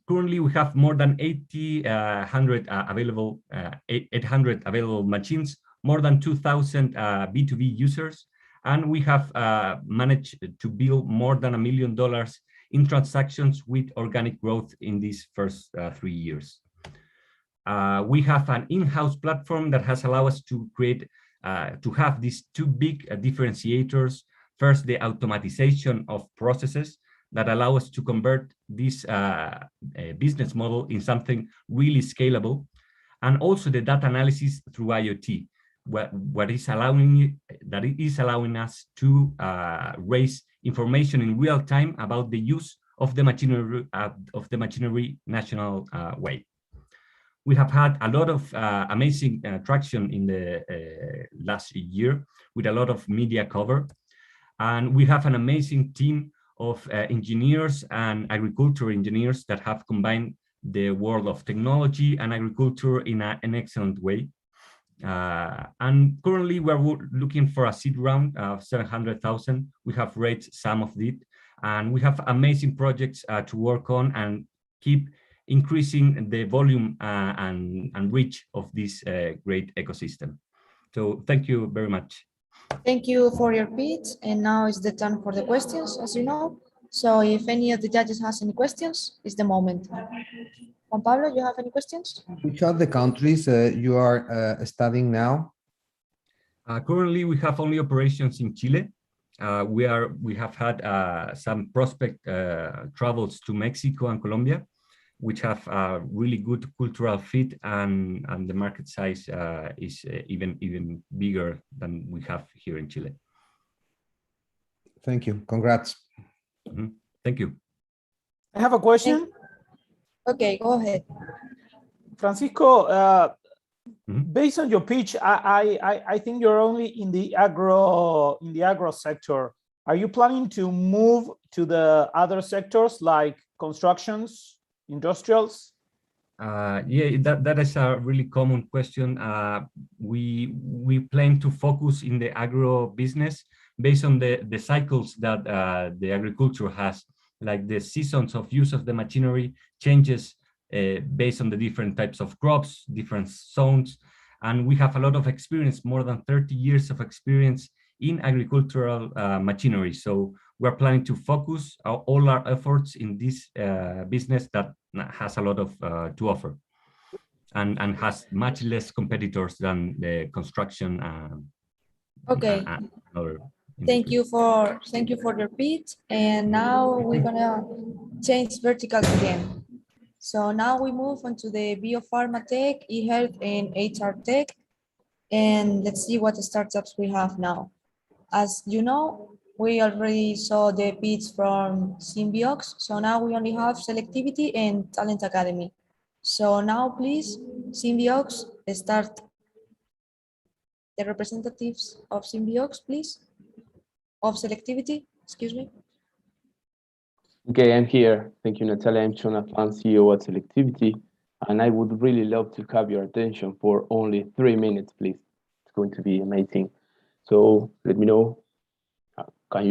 Currently, we have more than 800 available machines, more than 2,000 B2B users, and we have managed to build more than $1 million in transactions with organic growth in these first 3 years. We have an in-house platform that has allowed us to create, to have these two big differentiators. First, the automatization of processes that allow us to convert this business model in something really scalable, and also the data analysis through IoT, that is allowing us to raise information in real time about the use of the machinery national way. We have had a lot of amazing traction in the last year with a lot of media cover, and we have an amazing team of engineers and agriculture engineers that have combined the world of technology and agriculture in an excellent way. And currently we're looking for a seed round of 700,000. We have raised some of it, and we have amazing projects to work on and keep increasing the volume and reach of this great ecosystem. So thank you very much. Thank you for your pitch, and now is the turn for the questions, as you know. So if any of the judges has any questions, it's the moment. Juan Pablo, you have any questions? Which are the countries you are studying now? Currently, we have only operations in Chile. We have had some prospect travels to Mexico and Colombia, which have a really good cultural fit, and the market size is even bigger than we have here in Chile. Thank you. Congrats. Mm-hmm. Thank you. I have a question. Okay, go ahead. Francisco, based on your pitch, I think you're only in the agro sector. Are you planning to move to the other sectors like constructions, industrials? Yeah, that is a really common question. We plan to focus in the agro business based on the cycles that the agriculture has, like the seasons of use of the machinery changes based on the different types of crops, different zones. And we have a lot of experience, more than 30 years of experience in agricultural machinery. So we're planning to focus all our efforts in this business that has a lot of to offer and has much less competitors than the construction. Okay. Thank you for your pitch. And now we're gonna change verticals again. So now we move on to the biopharma tech, e-health, and HR tech. And let's see what startups we have now. As you know, we already saw the pitch from Symbiox. So now we only have Selectivity and Talent Academy. So now please, Symbiox, start. The representatives of Symbiox, please. Of Selectivity, excuse me. Okay, I'm here. Thank you, Natalia. I'm Jonathan, CEO at Selectivity, and I would really love to have your attention for only 3 minutes, please. It's going to be amazing. So let me know. Can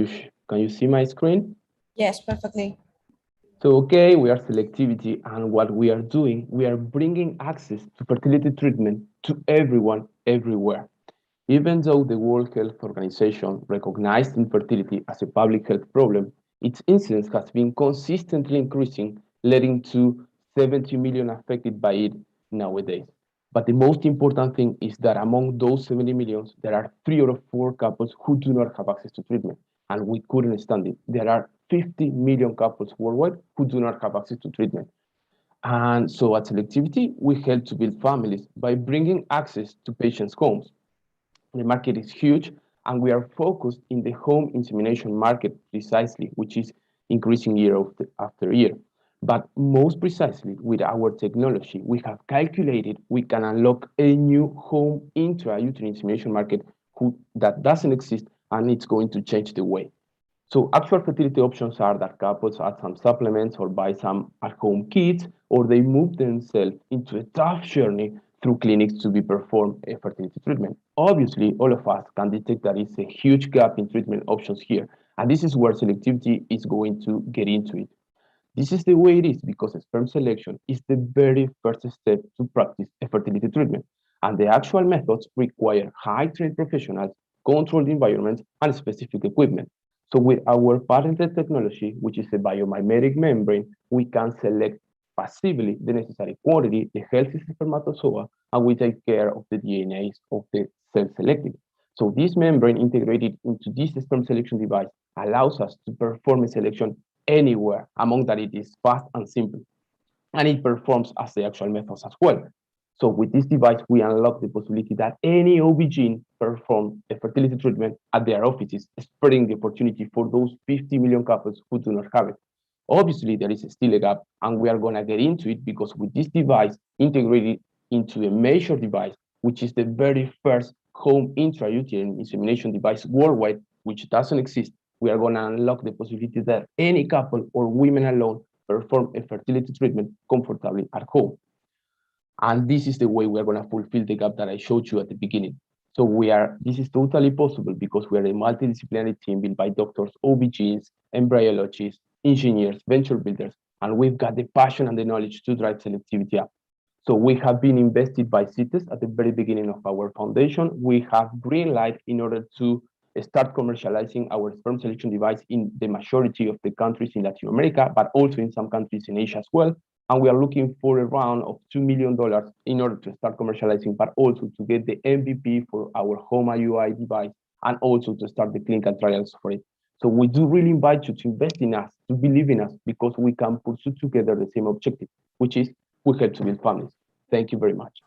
you see my screen? Yes, perfectly. So, okay, we are Selectivity, and what we are doing, we are bringing access to fertility treatment to everyone, everywhere. Even though the World Health Organization recognized infertility as a public health problem, its incidence has been consistently increasing, leading to 70 million affected by it nowadays. But the most important thing is that among those 70 million, there are 3 or 4 couples who do not have access to treatment, and we couldn't stand it. There are 50 million couples worldwide who do not have access to treatment. And so at Selectivity, we help to build families by bringing access to patients' homes. The market is huge, and we are focused in the home insemination market precisely, which is increasing year after year. But most precisely, with our technology, we have calculated we can unlock a new home intrauterine insemination market that doesn't exist, and it's going to change the way. So actual fertility options are that couples add some supplements or buy some at-home kits, or they move themselves into a tough journey through clinics to be performed a fertility treatment. Obviously, all of us can detect that it's a huge gap in treatment options here, and this is where selectivity is going to get into it. This is the way it is because sperm selection is the very first step to practice a fertility treatment, and the actual methods require high-trained professionals, controlled environments, and specific equipment. So with our patented technology, which is a biomimetic membrane, we can select passively the necessary quantity, the healthy spermatozoa, and we take care of the DNAs of the cell selected. So this membrane integrated into this sperm selection device allows us to perform a selection anywhere, among that it is fast and simple. And it performs as the actual methods as well. So with this device, we unlock the possibility that any OB-GYN perform a fertility treatment at their offices, spreading the opportunity for those 50 million couples who do not have it. Obviously, there is still a gap, and we are going to get into it because with this device integrated into a major device, which is the very first home intrauterine insemination device worldwide, which doesn't exist, we are going to unlock the possibility that any couple or women alone perform a fertility treatment comfortably at home. And this is the way we're going to fulfill the gap that I showed you at the beginning. So this is totally possible because we are a multidisciplinary team built by doctors, OB-GYNs, embryologists, engineers, venture builders, and we've got the passion and the knowledge to drive selectivity up. So we have been invested by CITES at the very beginning of our foundation. We have green light in order to start commercializing our sperm selection device in the majority of the countries in Latin America, but also in some countries in Asia as well. And we are looking for a round of $2 million in order to start commercializing, but also to get the MVP for our home IUI device and also to start the clinical trials for it. So we do really invite you to invest in us, to believe in us, because we can pursue together the same objective, which is we help to build families. Thank you very much.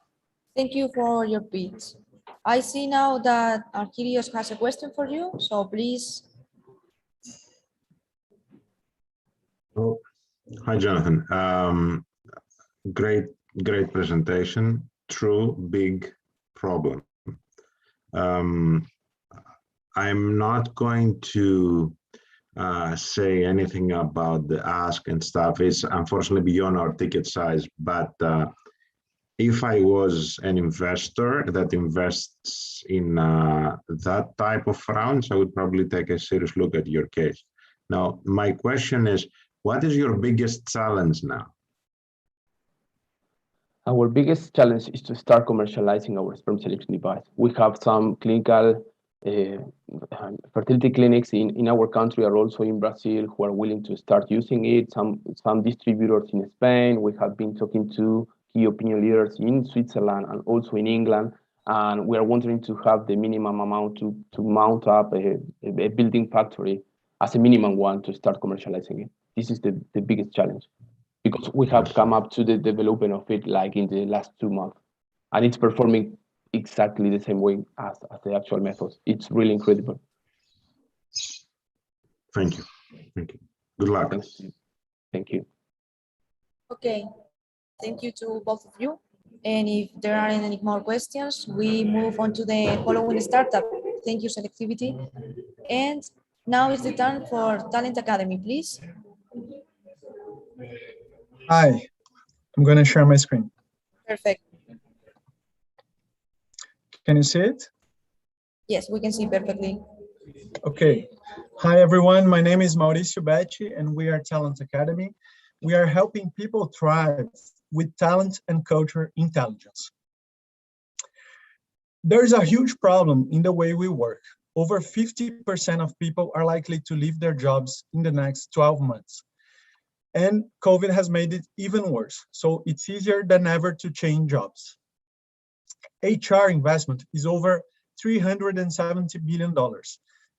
Thank you for your pitch. I see now that Archirios has a question for you, so please. Oh, hi, Jonathan. Great presentation. True big problem. I'm not going to say anything about the ask and stuff. It's unfortunately beyond our ticket size, but if I was an investor that invests in that type of rounds, I would probably take a serious look at your case. Now, my question is, what is your biggest challenge now? Our biggest challenge is to start commercializing our sperm selection device. We have some clinical fertility clinics in our country, are also in Brazil, who are willing to start using it. Some distributors in Spain. We have been talking to key opinion leaders in Switzerland and also in England. And we are wanting to have the minimum amount to mount up a building factory as a minimum one to start commercializing it. This is the biggest challenge because we have come up to the development of it like in the last 2 months. And it's performing exactly the same way as the actual methods. It's really incredible. Thank you. Thank you. Good luck. Thank you. Okay. Thank you to both of you. And if there aren't any more questions, we move on to the following startup. Thank you, Selectivity. And now is the turn for Talent Academy, please. Hi, I'm going to share my screen. Perfect. Can you see it? Yes, we can see perfectly. Okay. Hi, everyone. My name is Mauricio Becci, and we are Talent Academy. We are helping people thrive with talent and culture intelligence. There is a huge problem in the way we work. Over 50% of people are likely to leave their jobs in the next 12 months. And COVID has made it even worse. So it's easier than ever to change jobs. HR investment is over $370 billion,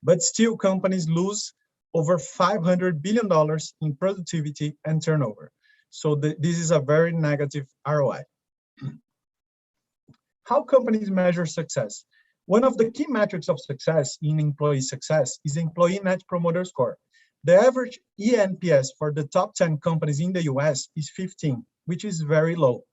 but still companies lose over $500 billion in productivity and turnover. So this is a very negative ROI. How companies measure success? One of the key metrics of success in employee success is Employee Net Promoter Score. The average eNPS for the top 10 companies in the US is 15, which is very low.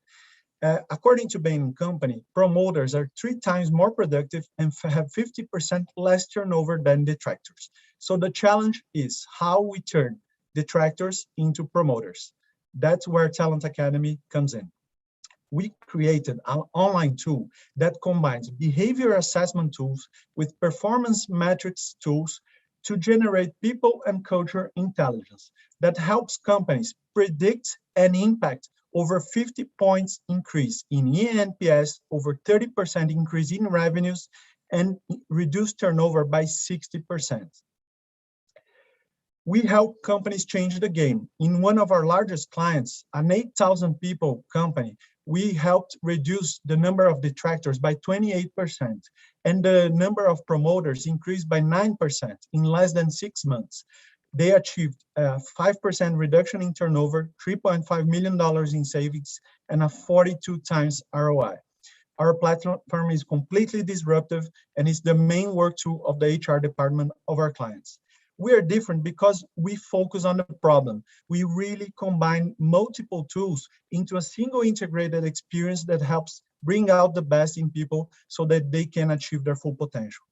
According to Bain & Company, promoters are 3 times more productive and have 50% less turnover than detractors. So the challenge is how we turn detractors into promoters. That's where Talent Academy comes in. we created an online tool that combines behavior assessment tools with performance metrics tools to generate people and culture intelligence that helps companies predict and impact over 50 points increase in eNPS, over 30% increase in revenues, and reduce turnover by 60%. We help companies change the game. In one of our largest clients, an 8,000 people company, we helped reduce the number of detractors by 28%, and the number of promoters increased by 9% in less than 6 months. They achieved a 5% reduction in turnover, $3.5 million in savings, and a 42 times ROI. Our platform is completely disruptive and is the main work tool of the HR department of our clients. We are different because we focus on the problem. We really combine multiple tools into a single integrated experience that helps bring out the best in people so that they can achieve their full potential.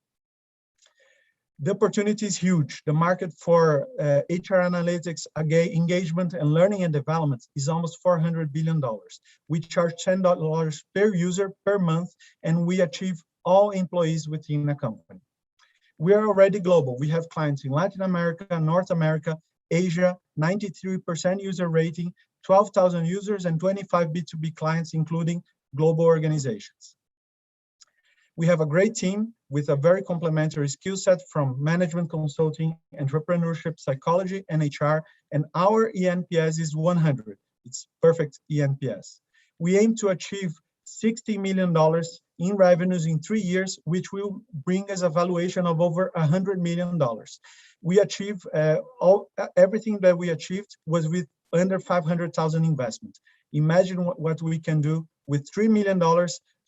The opportunity is huge. The market for HR analytics, engagement, and learning and development is almost $400 billion. We charge $10 per user per month, and we achieve all employees within a company. We are already global. We have clients in Latin America, North America, Asia, 93% user rating, 12,000 users, and 25 B2B clients, including global organizations. We have a great team with a very complementary skill set from management consulting, entrepreneurship, psychology, and HR, and our eNPS is 100. It's perfect eNPS. We aim to achieve $60 million in revenues in 3 years, which will bring us a valuation of over $100 million. We achieve everything that we achieved was with under 500,000 investment. Imagine what we can do with $3 million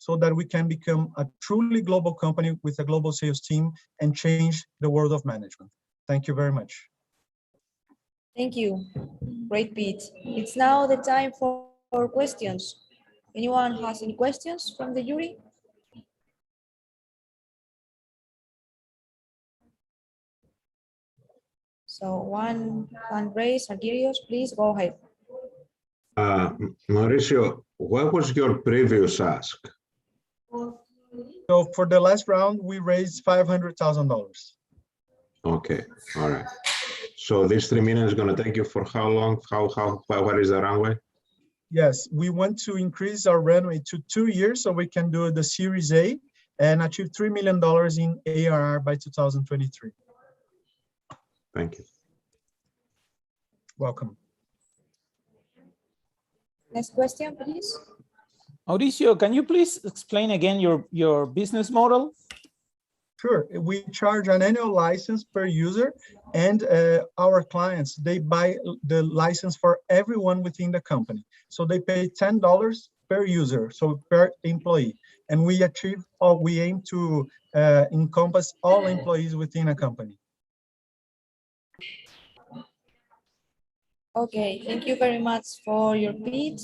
so that we can become a truly global company with a global sales team and change the world of management. Thank you very much. Thank you. Great, Pete. It's now the time for questions. Anyone has any questions from the jury? So one hand raised, Argyrios, please go ahead. Mauricio, what was your previous ask? So for the last round, we raised $500,000. Okay, all right. So this 3 million is going to take you for how long? What is the runway? Yes, we want to increase our runway to 2 years so we can do the Series A and achieve $3 million in ARR by 2023. Thank you. Welcome. Next question, please. Mauricio, can you please explain again your business model? Sure. We charge an annual license per user, and our clients, they buy the license for everyone within the company. So they pay $10 per user, so per employee. And we achieve, or we aim to encompass all employees within a company. Okay, thank you very much for your pitch.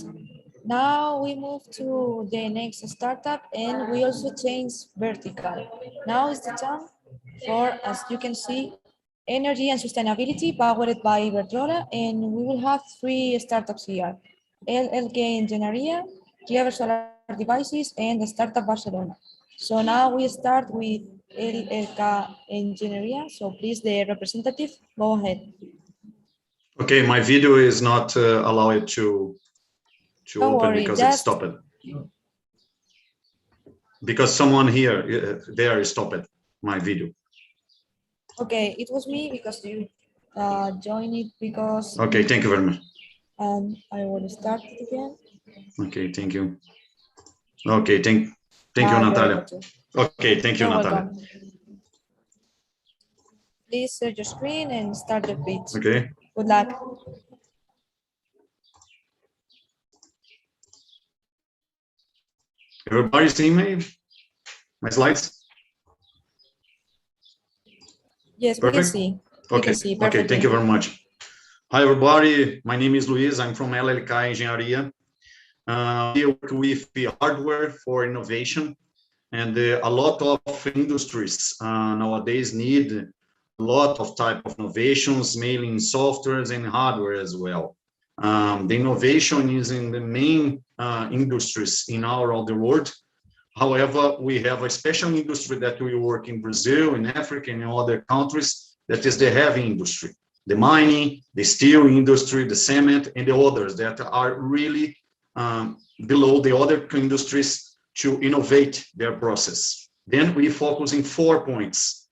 Now we move to the next startup, and we also change vertical. Now is the time for, as you can see, energy and sustainability powered by Iberdrola, and we will have 3 startups here: LLK Engineering, Clever Solar Devices, and the Startup Barcelona. So now we start with LLK Engineering. So please, the representative, go ahead. Okay, my video is not allowed to open because it's stopped. Because someone here, there stopped my video. Okay, it was me because you joined it because... Okay, thank you very much. I will start it again. Okay, thank you. Okay, thank you, Natalia. Okay, thank you, Natalia. Please share your screen and start the pitch. Okay. Good luck. Everybody see my slides? Yes, perfect? We can see. Okay, thank you very much. Hi, everybody. My name is Luis. I'm from LLK Engineering. We work with the hardware for innovation, and a lot of industries nowadays need a lot of type of innovations, mainly in softwares and hardware as well. The innovation is in the main industries in around the world. However, we have a special industry that we work in Brazil, in Africa, and in other countries, that is the heavy industry, the mining, the steel industry, the cement, and the others that are really below the other industries to innovate their process. Then we focus in 4 points: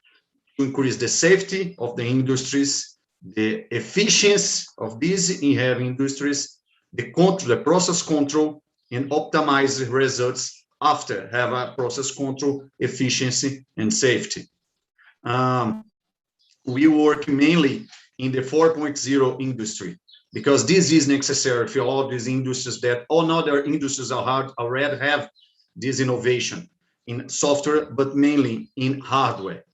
to increase the safety of the industries, the efficiency of these in heavy industries, the process control, and optimize the results after have a process control, efficiency, and safety. We work mainly in the 4.0 industry because this is necessary for all these industries that all other industries already have this innovation in software, but mainly in hardware.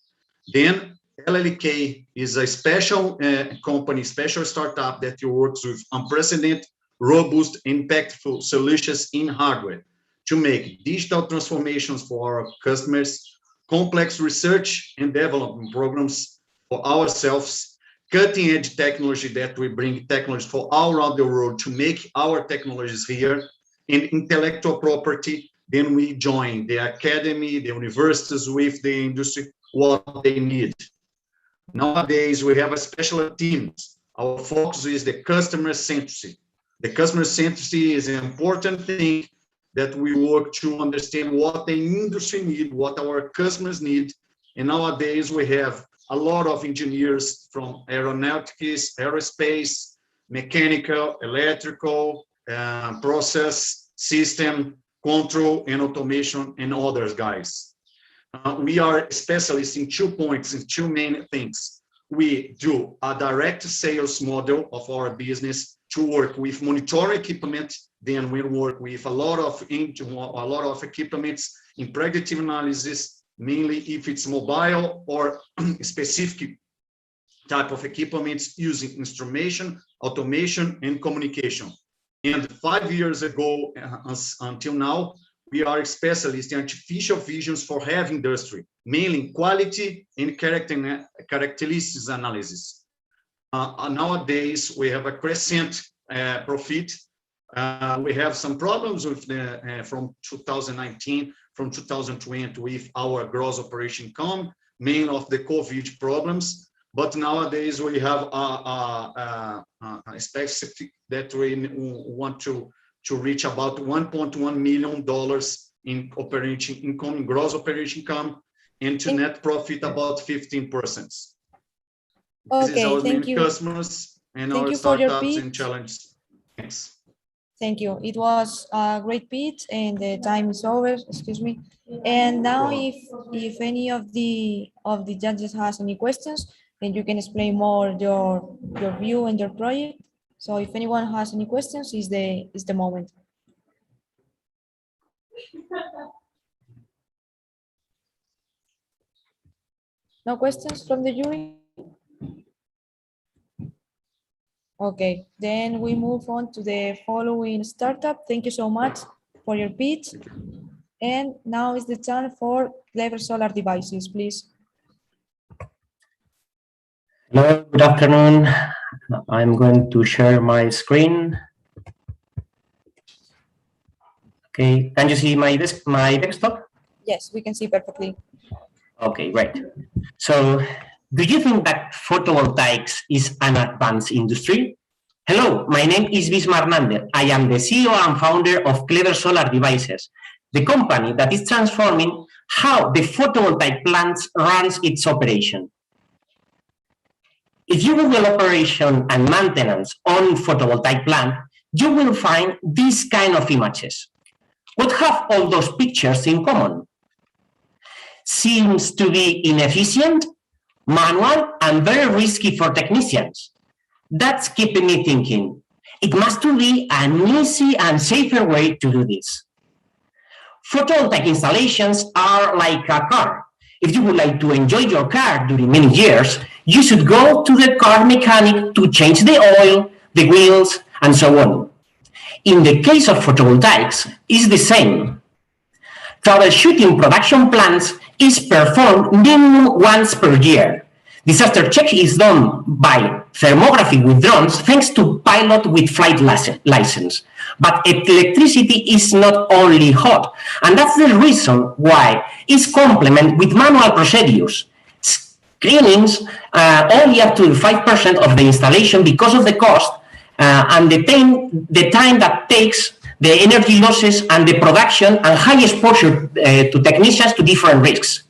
Then LLK is a special company, special startup that works with unprecedented, robust, impactful solutions in hardware to make digital transformations for our customers, complex research and development programs for ourselves, cutting-edge technology that we bring technology for all around the world to make our technologies here, and intellectual property. Then we join the academy, the universities with the industry, what they need. Nowadays, we have a special teams. Our focus is the customer centricity. The customer centricity is an important thing that we work to understand what the industry need, what our customers need. And nowadays we have a lot of engineers from aeronautics, aerospace, mechanical, electrical, process, system, control, and automation, and others guys. We are specialists in 2 points, in 2 main things. We do a direct sales model of our business to work with monitoring equipment. Then we work with a lot of equipments in predictive analysis, mainly if it's mobile or specific type of equipments using instrumentation, automation, and communication. And 5 years ago until now, we are specialists in artificial visions for heavy industry, mainly in quality and characteristics analysis. Nowadays, we have a crescent profit. We have some problems with from 2019, from 2020 with our gross operation income, mainly of the COVID problems. But nowadays we have a specific that we want to reach about $1.1 million in operating income, gross operating income, and to net profit about 15%. Okay, this is our thank main you. Customers and Thank our you for your startups pitch. and challenges. Thanks. Thank you. It was a great pitch, and the time is over. Excuse me. And now, if any of the judges has any questions, then you can explain more your view and your project. So, if anyone has any questions, is the moment. No questions from the jury? Okay, then we move on to the following startup. Thank you so much for your pitch. And now is the time for Clever Solar Devices, please. Hello, good afternoon. I'm going to share my screen. Okay, can you see my desktop? Yes, we can see perfectly. Okay, great. So, do you think that photovoltaics is an advanced industry? Hello, my name is Bismar Nander. I am the CEO and founder of Clever Solar Devices, the company that is transforming how the photovoltaic plant runs its operation. If you Google operation and maintenance on photovoltaic plant, you will find these kind of images. What have all those pictures in common? Seems to be inefficient, manual, and very risky for technicians. That's keeping me thinking, it must be an easy and safer way to do this. Photovoltaic installations are like a car. If you would like to enjoy your car during many years, you should go to the car mechanic to change the oil, the wheels, and so on. In the case of photovoltaics, it's the same. Troubleshooting production plants is performed minimum once per year. Disaster check is done by thermography with drones thanks to pilot with flight license. But electricity is not only hot, and that's the reason why it's complemented with manual procedures. Screenings only up to 5% of the installation because of the cost and the time that takes, the energy losses and the production and high exposure to technicians to different risks.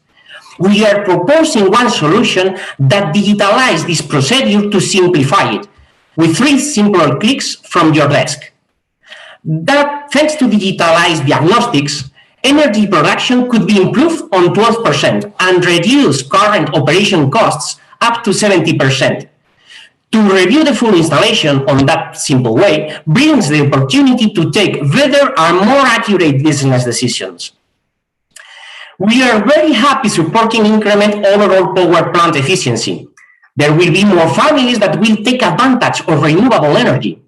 We are proposing one solution that digitalizes this procedure to simplify it with 3 simple clicks from your desk. That, thanks to digitalized diagnostics, energy production could be improved on 12% and reduce current operation costs up to 70%. To review the full installation on that simple way brings the opportunity to take better and more accurate business decisions. We are very happy supporting increment overall power plant efficiency. There will be more families that will take advantage of renewable energy.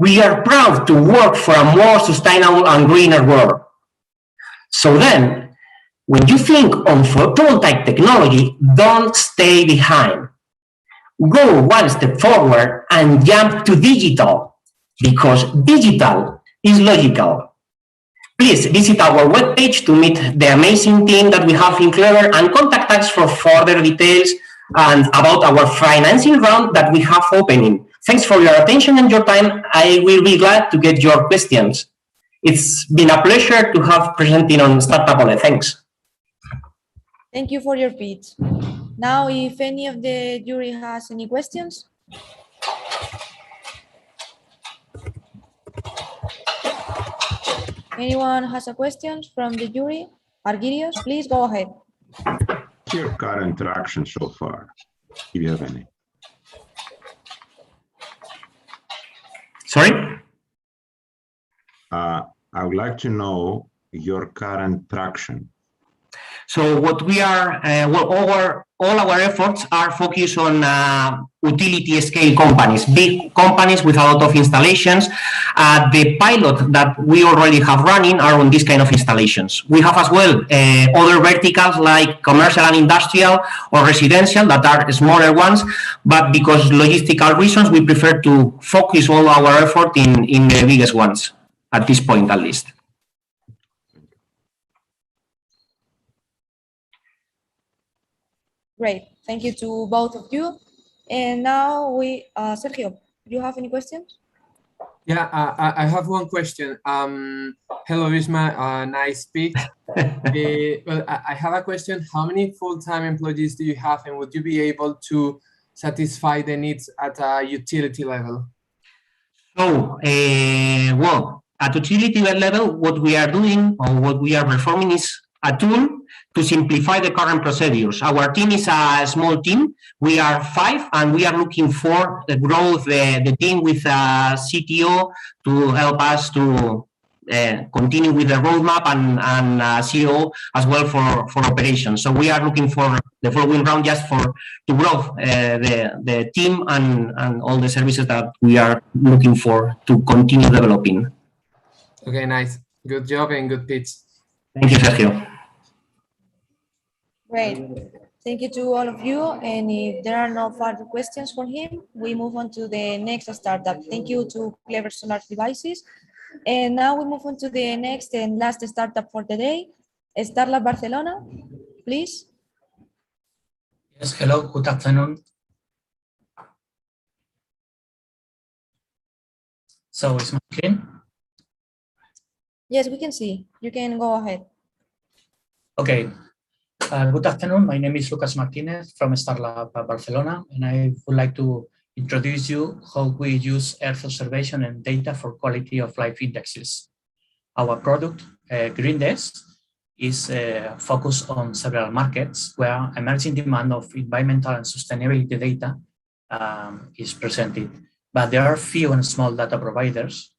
We are proud to work for a more sustainable and greener world. So then, when you think on photovoltaic technology, don't stay behind. Go one step forward and jump to digital, because digital is logical. Please visit our webpage to meet the amazing team that we have in Clever and contact us for further details and about our financing round that we have opening. Thanks for your attention and your time. I will be glad to get your questions. It's been a pleasure to have presenting on Startup Olé. Thanks. Thank you for your pitch. Now, if any of the jury has any questions. Anyone has a question from the jury? Argirios, please go ahead. What's your current traction so far, if you have any? Sorry? I would like to know your current traction. So what we are, all our efforts are focused on utility scale companies, big companies with a lot of installations. The pilot that we already have running are on this kind of installations. We have as well other verticals like commercial and industrial or residential that are smaller ones, but because logistical reasons, we prefer to focus all our effort in the biggest ones, at this point at least. Great, thank you to both of you. And now Sergio, do you have any questions? Yeah, I have one question. Hello, Isma, nice speech. Well, I have a question. How many full-time employees do you have, and would you be able to satisfy the needs at a utility level? So, well, at utility level, what we are doing or what we are performing is a tool to simplify the current procedures. Our team is a small team. We are 5, and we are looking for the growth, the team with a CTO to help us to continue with the roadmap and CEO as well for operations. So we are looking for the following round just to grow the team and all the services that we are looking for to continue developing. Okay, nice. Good job and good pitch. Thank you, Sergio. Great. Thank you to all of you. And if there are no further questions for him, we move on to the next startup. Thank you to Clever Solar Devices. And now we move on to the next and last startup for the day, Startup Barcelona, please. Yes, hello, good afternoon. So is my screen? Yes, we can see. You can go ahead. Okay. Good afternoon. My name is Lucas Martinez from Startup Barcelona, and I would like to introduce you how we use Earth observation and data for quality of life indexes. Our product, GreenDesk, is focused on several markets where emerging demand of environmental and sustainability data is presented. But there are few and small data providers,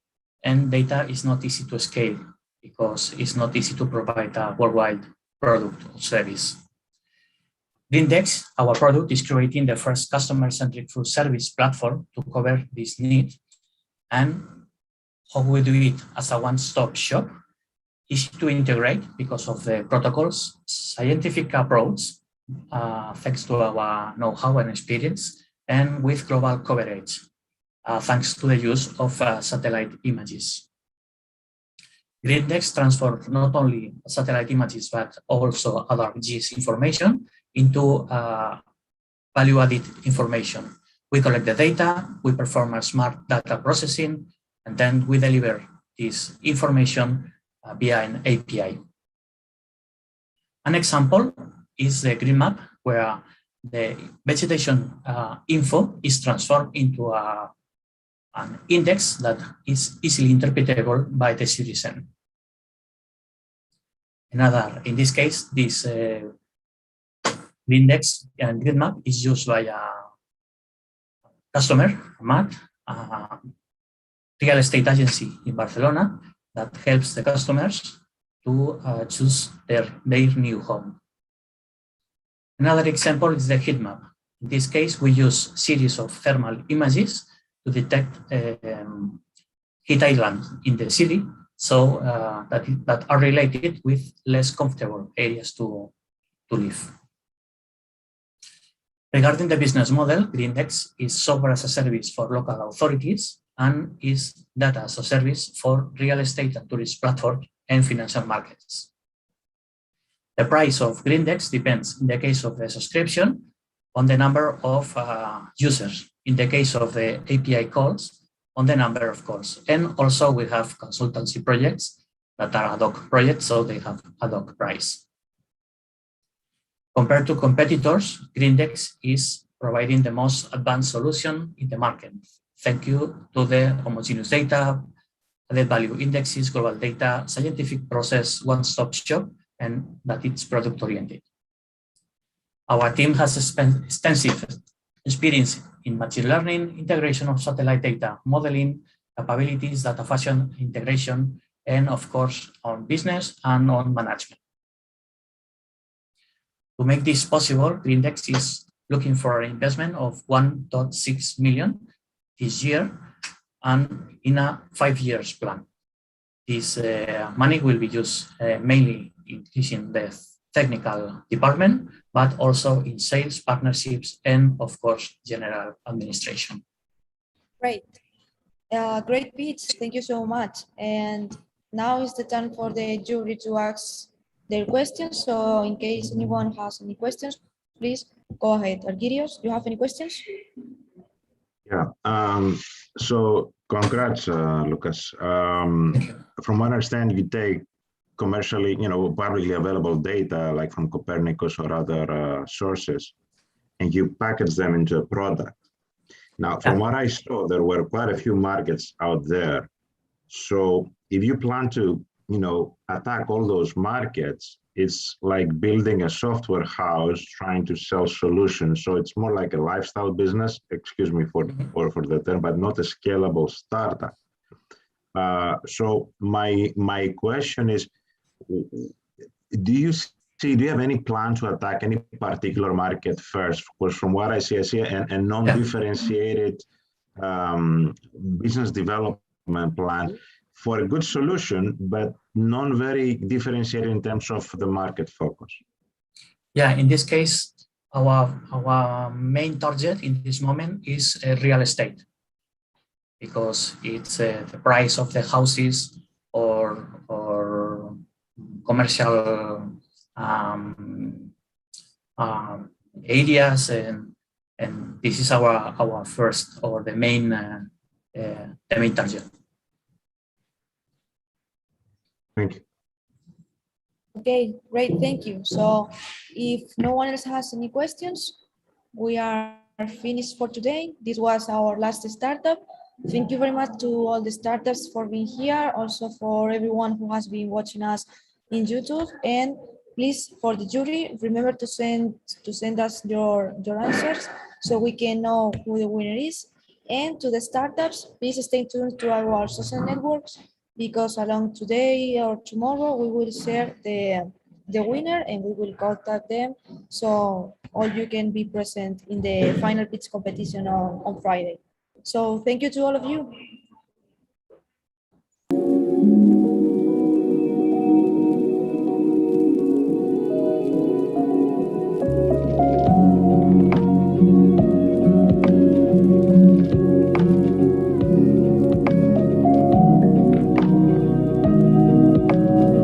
and data is not easy to scale because it's not easy to provide a worldwide product or service. GreenDesk, our product, is creating the first customer-centric full service platform to cover this need. And how we do it as a one-stop shop, easy to integrate because of the protocols, scientific approach, thanks to our know-how and experience, and with global coverage, thanks to the use of satellite images. Grindex transforms not only satellite images, but also other GIS information into value-added information. We collect the data, we perform a smart data processing, and then we deliver this information via an API. An example is the green map, where the vegetation info is transformed into an index that is easily interpretable by the citizen. In this case, this index and grid map is used by a customer, MAT, real estate agency in Barcelona, that helps the customers to choose their new home. Another example is the heat map. In this case, we use series of thermal images to detect heat islands in the city, so that are related with less comfortable areas to live. Regarding the business model, Grindex is software as a service for local authorities and is data as a service for real estate and tourist platforms and financial markets. The price of Grindex depends, in the case of the subscription, on the number of users. In the case of the API calls, on the number of calls. And also we have consultancy projects that are ad hoc projects, so they have ad hoc price. Compared to competitors, Grindex is providing the most advanced solution in the market. Thank you to the homogeneous data, added value indexes, global data, scientific process, one-stop shop, and that it's product-oriented. Our team has extensive experience in machine learning, integration of satellite data, modeling, capabilities, data fashion, integration, and of course, on business and on management. To make this possible, Grindex is looking for an investment of 1.6 million this year and in a 5 years plan. This money will be used mainly increasing the technical department, but also in sales, partnerships, and of course, general administration. Great. Great pitch. Thank you so much. And now is the time for the jury to ask their questions. So in case anyone has any questions, please go ahead. Argirios, do you have any questions? Yeah. So congrats, Lucas. From what I understand, you take commercially, publicly available data like from Copernicus or other sources, and you package them into a product. Now, from what I saw, there were quite a few markets out there. So if you plan to, attack all those markets, it's like building a software house trying to sell solutions. So it's more like a lifestyle business, excuse me for the term, but not a scalable startup. So my question is, do you have any plan to attack any particular market first? Because from what I see a non-differentiated business development plan for a good solution, but not very differentiated in terms of the market focus. Yeah, in this case, our main target in this moment is real estate, because it's the price of the houses or commercial areas, and this is our first or the main target. Thank you. Okay, great, thank you. So if no one else has any questions, we are finished for today. This was our last startup. Thank you very much to all the startups for being here, also for everyone who has been watching us in YouTube. And please, for the jury, remember to send us your answers so we can know who the winner is. And to the startups, please stay tuned to our social networks, because along today or tomorrow we will share the winner and we will contact them, so all you can be present in the final pitch competition on Friday. So thank you to all of you.